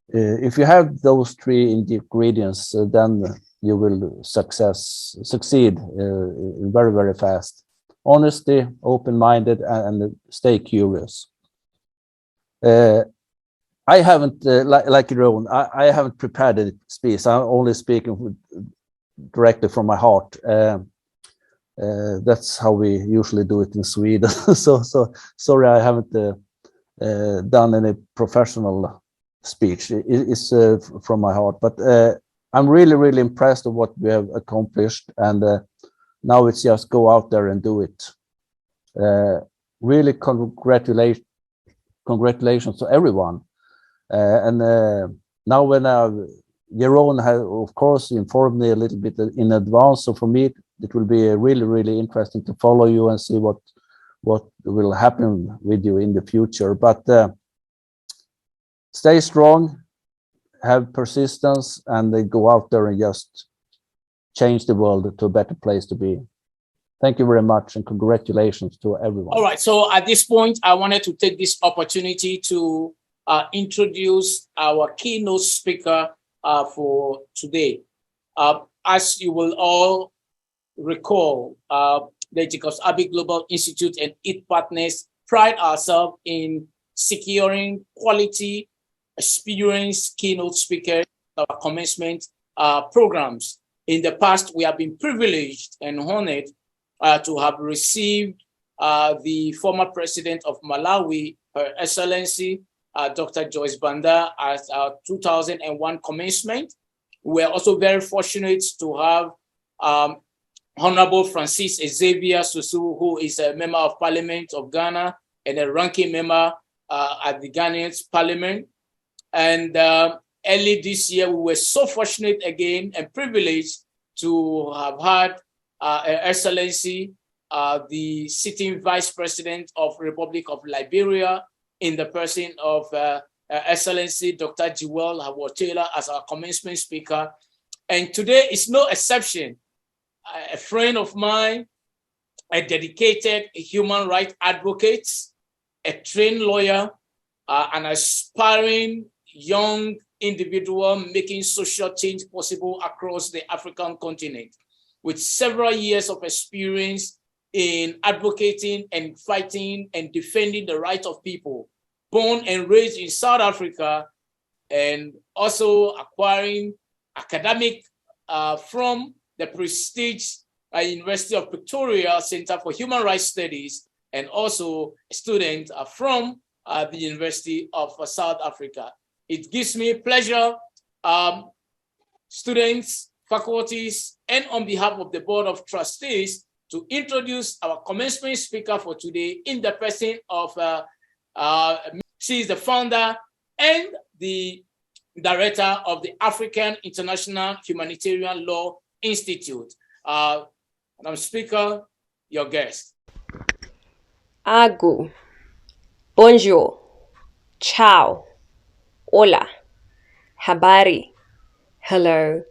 If you have those three ingredients, then you will succeed very fast. Honesty, open-minded, and stay curious. I haven't, like your own, I haven't prepared a speech. I'm only speaking directly from my heart. That's how we usually do it in Sweden. So sorry, I haven't done any professional speech. It's from my heart, but I'm really impressed with what we have accomplished, and now it's just go out there and do it. Really congratulations to everyone. And now when Jeroen has, of course, informed me a little bit in advance, so for me it will be really interesting to follow you and see what will happen with you in the future. But stay strong, have persistence, and then go out there and just change the world to a better place to be. Thank you very much, and congratulations to everyone. All right, so at this point, I wanted to take this opportunity to introduce our keynote speaker for today. As you will all recall, the Jacobs-Abbey Global Institute and its partners pride ourselves in securing quality, experienced keynote speakers at our commencement programs. In the past, we have been privileged and honored to have received the former president of Malawi, Her Excellency, Dr. Joyce Banda, at our 2001 commencement. We are also very fortunate to have Honorable Francis Xavier Susu, who is a member of Parliament of Ghana and a ranking member at the Ghanaian Parliament. And early this year, we were so fortunate again and privileged to have had Her Excellency, the sitting Vice President of Republic of Liberia, in the person of Her Excellency Dr. Goodwill as our commencement speaker. And today is no exception. A friend of mine, a dedicated human rights advocate, a trained lawyer, an aspiring young individual making social change possible across the African continent, with several years of experience in advocating and fighting and defending the rights of people, born and raised in South Africa, and also acquiring academic from the prestigious University of Pretoria Center for Human Rights Studies, and also a student from the University of South Africa. It gives me pleasure, students, faculties, and on behalf of the Board of Trustees, to introduce our commencement speaker for today in the person of, she is the founder and the director of the African International Humanitarian Law Institute. Madam Speaker, your guest. Agu, bonjour, ciao, hola, habari, hello.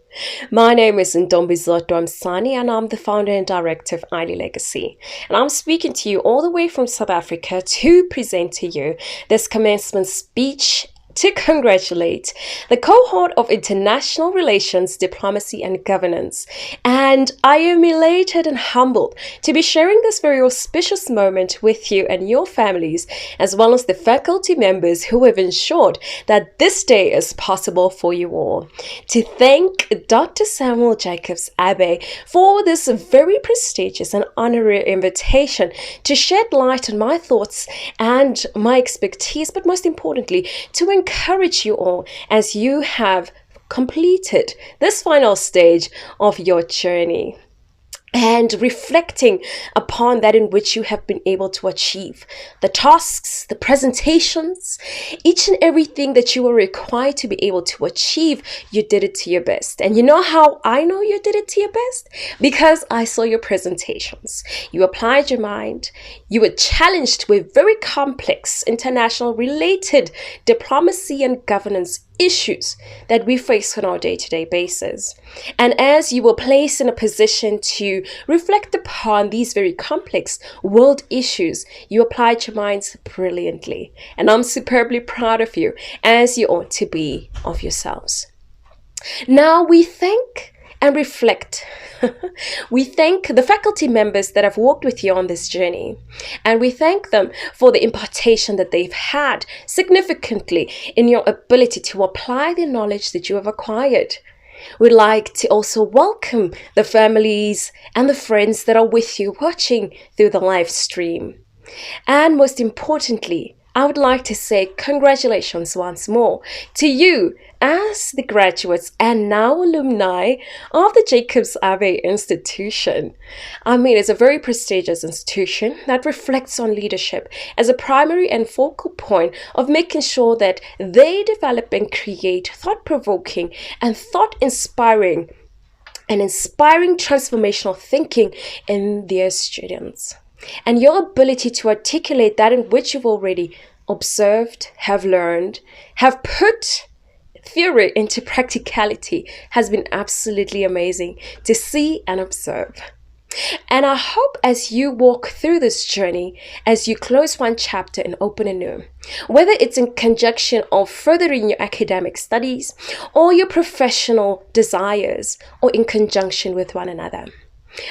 My name is Ntombizodwa Msane, and I'm the founder and director of ID Legacy. And I'm speaking to you all the way from South Africa to present to you this commencement speech to congratulate the cohort of International Relations, Diplomacy and Governance. And I am elated and humbled to be sharing this very auspicious moment with you and your families, as well as the faculty members who have ensured that this day is possible for you all. To thank Dr. Samuel Jacobs-Abbey for this very prestigious and honorary invitation to shed light on my thoughts and my expertise, but most importantly, to encourage you all as you have completed this final stage of your journey and reflecting upon that in which you have been able to achieve, the tasks, the presentations, each and everything that you were required to be able to achieve, you did it to your best. And you know how I know you did it to your best? Because I saw your presentations. You applied your mind. You were challenged with very complex international related diplomacy and governance issues that we face on our day-to-day basis. And as you were placed in a position to reflect upon these very complex world issues, you applied your minds brilliantly. And I'm superbly proud of you, as you ought to be of yourselves. Now we thank and reflect. We thank the faculty members that have walked with you on this journey, and we thank them for the impartation that they've had significantly in your ability to apply the knowledge that you have acquired. We'd like to also welcome the families and the friends that are with you watching through the live stream. And most importantly, I would like to say congratulations once more to you as the graduates and now alumni of the Jacobs-Abbey institution. I mean, it's a very prestigious institution that reflects on leadership as a primary and focal point of making sure that they develop and create thought-provoking and thought-inspiring and inspiring transformational thinking in their students. And your ability to articulate that in which you've already observed, have learned, have put theory into practicality has been absolutely amazing to see and observe. And I hope as you walk through this journey, as you close one chapter and open a new, whether it's in conjunction of furthering your academic studies or your professional desires, or in conjunction with one another,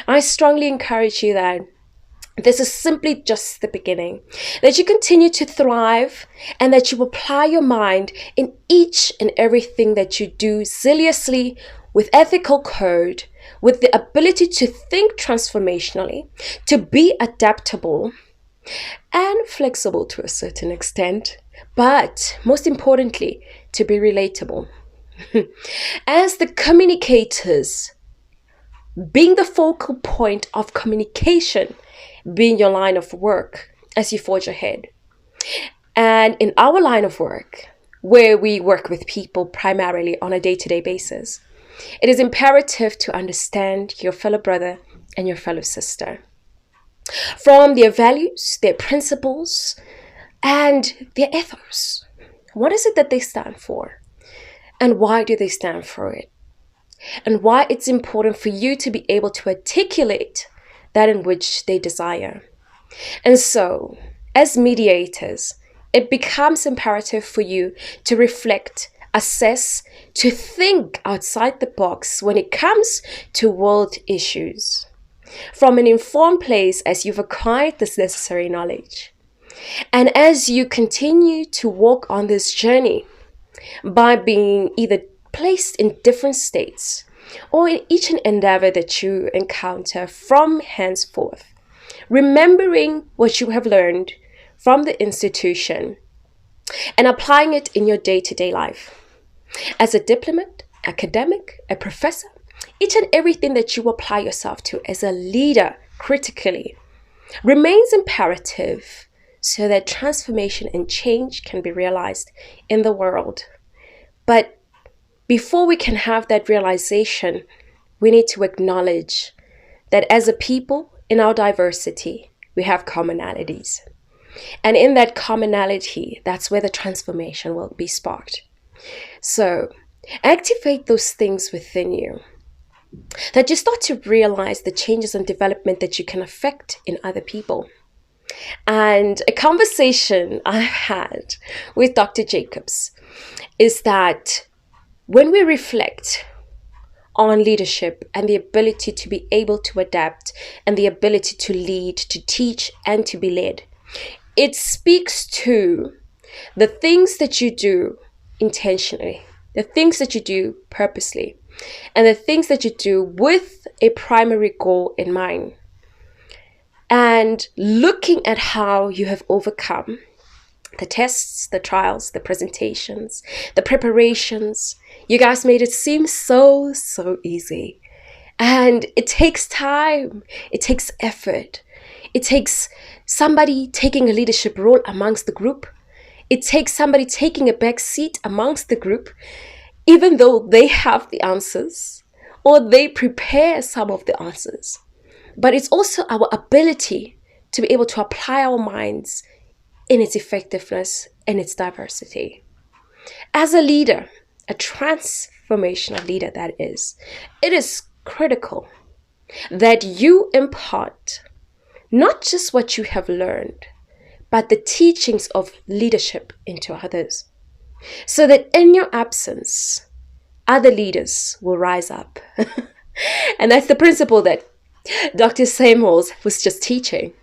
I strongly encourage you that this is simply just the beginning, that you continue to thrive and that you apply your mind in each and everything that you do zealously, with ethical code, with the ability to think transformationally, to be adaptable and flexible to a certain extent, but most importantly, to be relatable. As the communicators, being the focal point of communication, being your line of work as you forge ahead. And in our line of work, where we work with people primarily on a day-to-day basis, it is imperative to understand your fellow brother and your fellow sister, from their values, their principles, and their ethos. What is it that they stand for? And why do they stand for it? And why it's important for you to be able to articulate that in which they desire. And so, as mediators, it becomes imperative for you to reflect, assess, to think outside the box when it comes to world issues, from an informed place as you've acquired this necessary knowledge. And as you continue to walk on this journey by being either placed in different states or in each and endeavor that you encounter from henceforth, remembering what you have learned from the institution and applying it in your day-to-day life. As a diplomat, academic, a professor, each and everything that you apply yourself to as a leader critically remains imperative so that transformation and change can be realized in the world. But before we can have that realization, we need to acknowledge that as a people, in our diversity, we have commonalities. And in that commonality, that's where the transformation will be sparked. So activate those things within you, that you start to realize the changes and development that you can affect in other people. And a conversation I've had with Dr. Jacobs is that when we reflect on leadership and the ability to be able to adapt and the ability to lead, to teach, and to be led, it speaks to the things that you do intentionally, the things that you do purposely, and the things that you do with a primary goal in mind. And looking at how you have overcome the tests, the trials, the presentations, the preparations, you guys made it seem so easy. And it takes time, it takes effort, it takes somebody taking a leadership role amongst the group. It takes somebody taking a back seat amongst the group, even though they have the answers or they prepare some of the answers. But it's also our ability to be able to apply our minds in its effectiveness and its diversity. As a leader, a transformational leader that is, it is critical that you impart not just what you have learned, but the teachings of leadership into others, so that in your absence, other leaders will rise up. And that's the principle that Dr. Samuel was just teaching,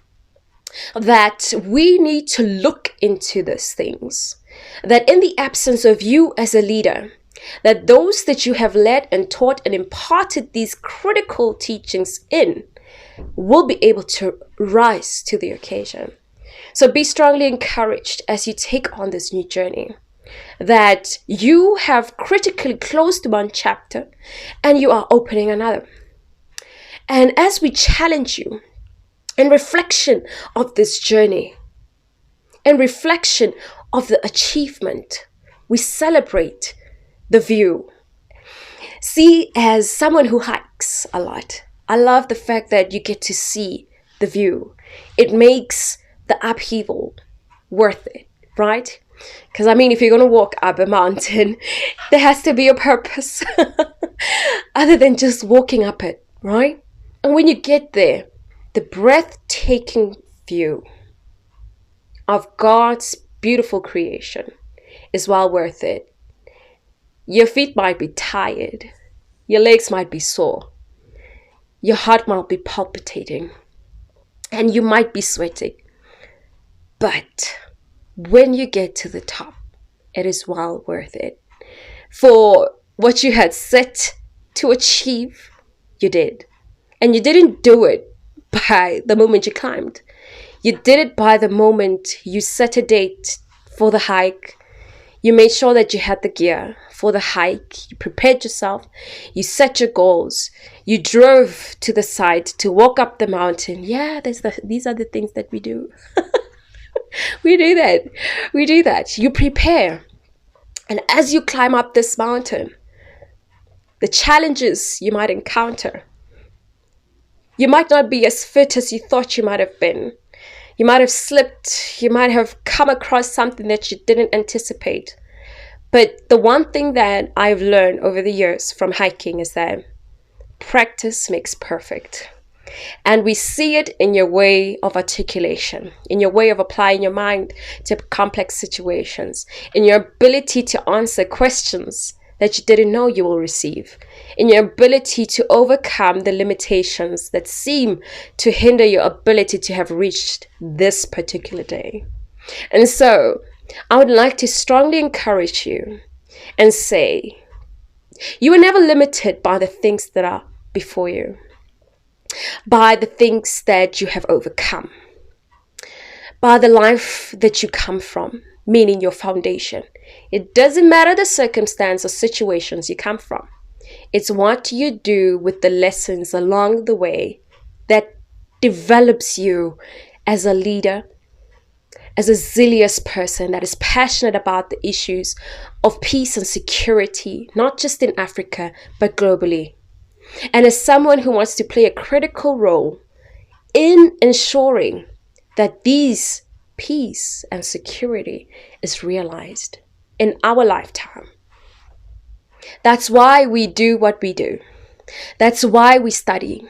that we need to look into those things, that in the absence of you as a leader, that those that you have led and taught and imparted these critical teachings in will be able to rise to the occasion. So be strongly encouraged as you take on this new journey, that you have critically closed one chapter and you are opening another. And as we challenge you in reflection of this journey, in reflection of the achievement, we celebrate the view. See, as someone who hikes a lot, I love the fact that you get to see the view. It makes the upheaval worth it, right? Because I mean, if you're going to walk up a mountain, there has to be a purpose other than just walking up it, right? And when you get there, the breathtaking view of God's beautiful creation is well worth it. Your feet might be tired. Your legs might be sore. Your heart might be palpitating. And you might be sweating. But when you get to the top, it is well worth it. For what you had set to achieve, you did. And you didn't do it by the moment you climbed. You did it by the moment you set a date for the hike. You made sure that you had the gear for the hike. You prepared yourself. You set your goals. You drove to the site to walk up the mountain. Yeah, these are the things that we do. We do that. We do that. You prepare. And as you climb up this mountain, the challenges you might encounter, you might not be as fit as you thought you might have been. You might have slipped. You might have come across something that you didn't anticipate. But the one thing that I've learned over the years from hiking is that practice makes perfect. And we see it in your way of articulation, in your way of applying your mind to complex situations, in your ability to answer questions that you didn't know you will receive, in your ability to overcome the limitations that seem to hinder your ability to have reached this particular day. And so I would like to strongly encourage you and say, you are never limited by the things that are before you, by the things that you have overcome, by the life that you come from, meaning your foundation. It doesn't matter the circumstance or situations you come from. It's what you do with the lessons along the way that develops you as a leader, as a zealous person that is passionate about the issues of peace and security, not just in Africa, but globally. And as someone who wants to play a critical role in ensuring that these peace and security is realized in our lifetime. That's why we do what we do. That's why we study.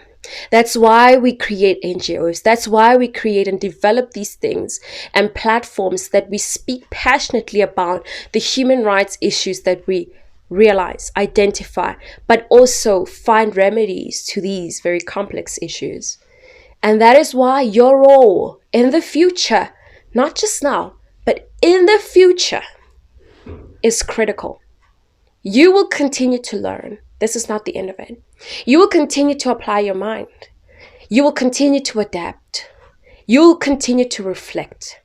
That's why we create NGOs. That's why we create and develop these things and platforms that we speak passionately about the human rights issues that we realize, identify, but also find remedies to these very complex issues. And that is why your role in the future, not just now, but in the future, is critical. You will continue to learn. This is not the end of it. You will continue to apply your mind. You will continue to adapt. You will continue to reflect.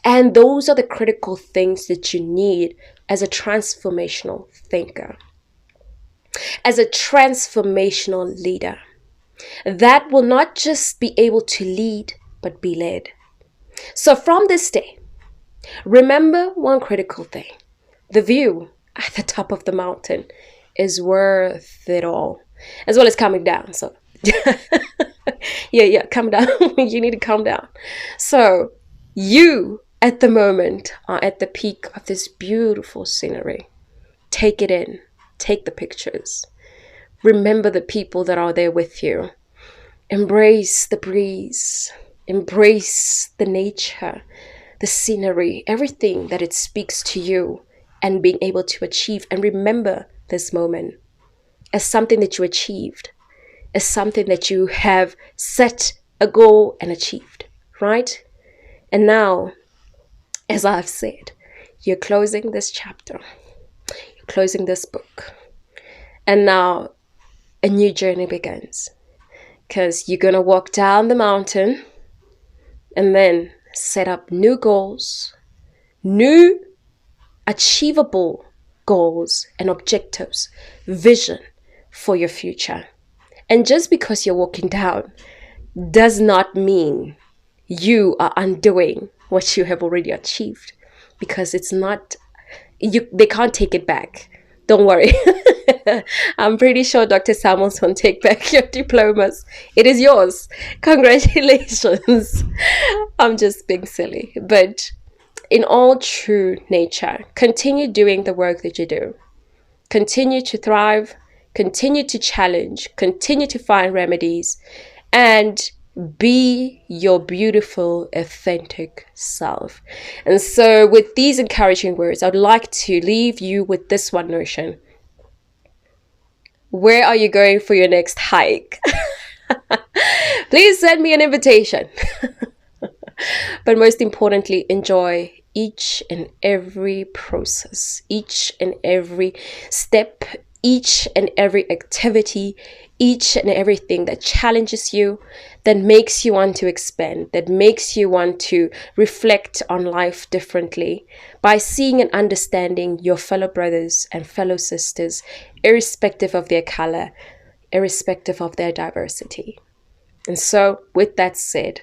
And those are the critical things that you need as a transformational thinker, as a transformational leader that will not just be able to lead, but be led. So from this day, remember one critical thing. The view at the top of the mountain is worth it all, as well as coming down. So yeah, come down. You need to calm down. So you at the moment are at the peak of this beautiful scenery. Take it in. Take the pictures. Remember the people that are there with you. Embrace the breeze. Embrace the nature, the scenery, everything that it speaks to you and being able to achieve. And remember this moment as something that you achieved, as something that you have set a goal and achieved, right? And now, as I've said, you're closing this chapter, you're closing this book, and now a new journey begins, because you're going to walk down the mountain and then set up new goals, new achievable goals and objectives, vision for your future. And just because you're walking down does not mean you are undoing what you have already achieved, because it's not, they can't take it back. Don't worry. I'm pretty sure Dr. Samuels won't take back your diplomas. It is yours. Congratulations. I'm just being silly. But in all true nature, continue doing the work that you do. Continue to thrive. Continue to challenge. Continue to find remedies. And be your beautiful, authentic self. And so with these encouraging words, I'd like to leave you with this one notion. Where are you going for your next hike? Please send me an invitation. But most importantly, enjoy each and every process, each and every step, each and every activity, each and everything that challenges you, that makes you want to expand, that makes you want to reflect on life differently by seeing and understanding your fellow brothers and fellow sisters, irrespective of their color, irrespective of their diversity. And so, with that said,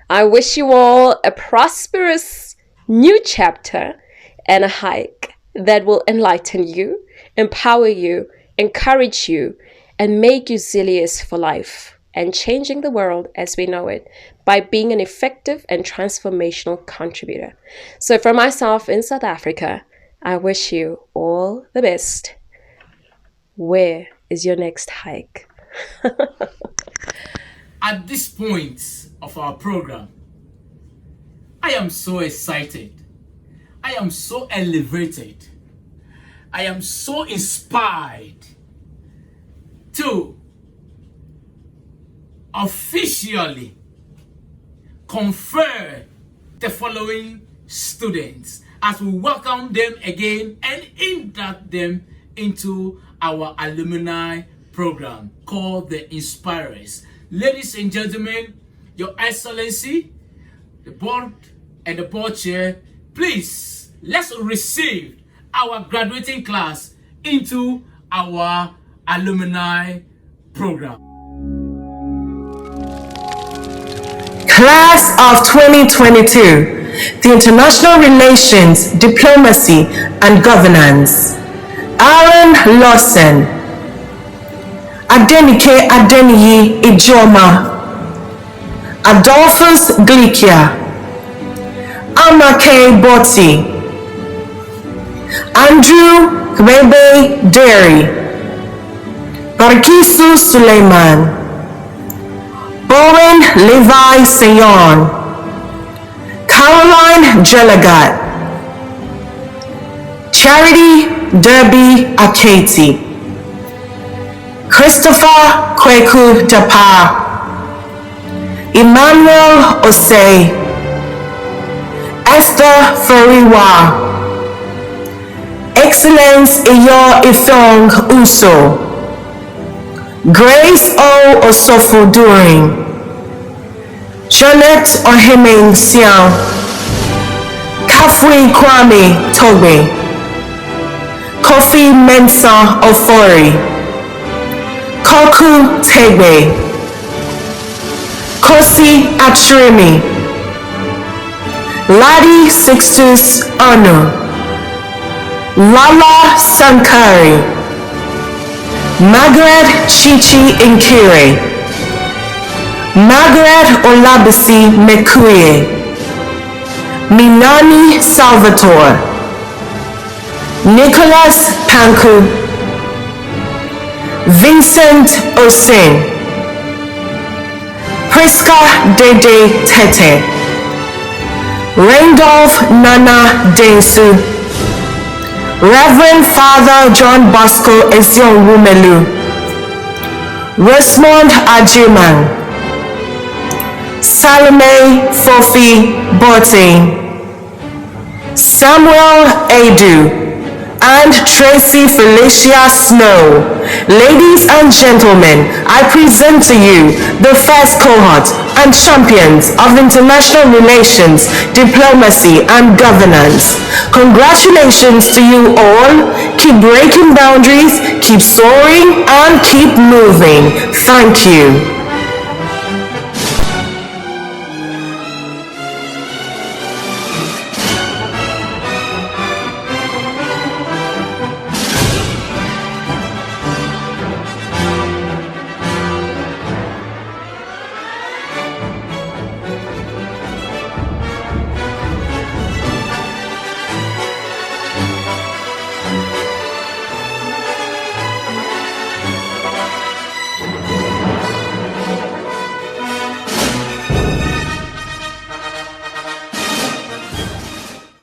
I wish you all a prosperous new chapter and a hike that will enlighten you, empower you, encourage you, and make you zealous for life and changing the world as we know it by being an effective and transformational contributor. So for myself in South Africa, I wish you all the best. Where is your next hike? At this point of our program, I am so excited. I am so elevated. I am so inspired to officially confer the following students as we welcome them again and induct them into our alumni program called the Inspirers. Ladies and gentlemen, Your Excellency, the board and the board chair, please let's receive our graduating class into our alumni program. Class of 2022, the International Relations, Diplomacy and Governance. Aaron Lawson, Adenike Adeniyi Ijoma, Adolphus Glikia, Amake Boti, Andrew Kwebe Derry, Barkisu Suleiman, Bowen Levi Seyon, Caroline Jelagat, Charity Derby Aketi, Christopher Kweku Dapa, Emmanuel Osei, Esther Fariwa, Excellence Iyo Ifong Uso, Grace O Osofu During, Janet Ohiming Siao, Kafui Kwame Tobe, Kofi Mensah Ofori, Koku Tegbe, Kosi Achirimi, Ladi Sixtus Ono, Lala Sankari, Margaret Chichi Nkiri, Margaret Olabisi Mekuye, Minani Salvatore, Nicholas Panku, Vincent Osing, Priska Dede Tete, Randolph Nana Densu, Reverend Father John Bosco Ezion Wumelu, Rosemond Ajiman, Salome Fofi Botin, Samuel Adu, and Tracy Felicia Snow. Ladies and gentlemen, I present to you the first cohort and champions of international relations, diplomacy, and governance. Congratulations to you all. Keep breaking boundaries, keep soaring, and keep moving. Thank you.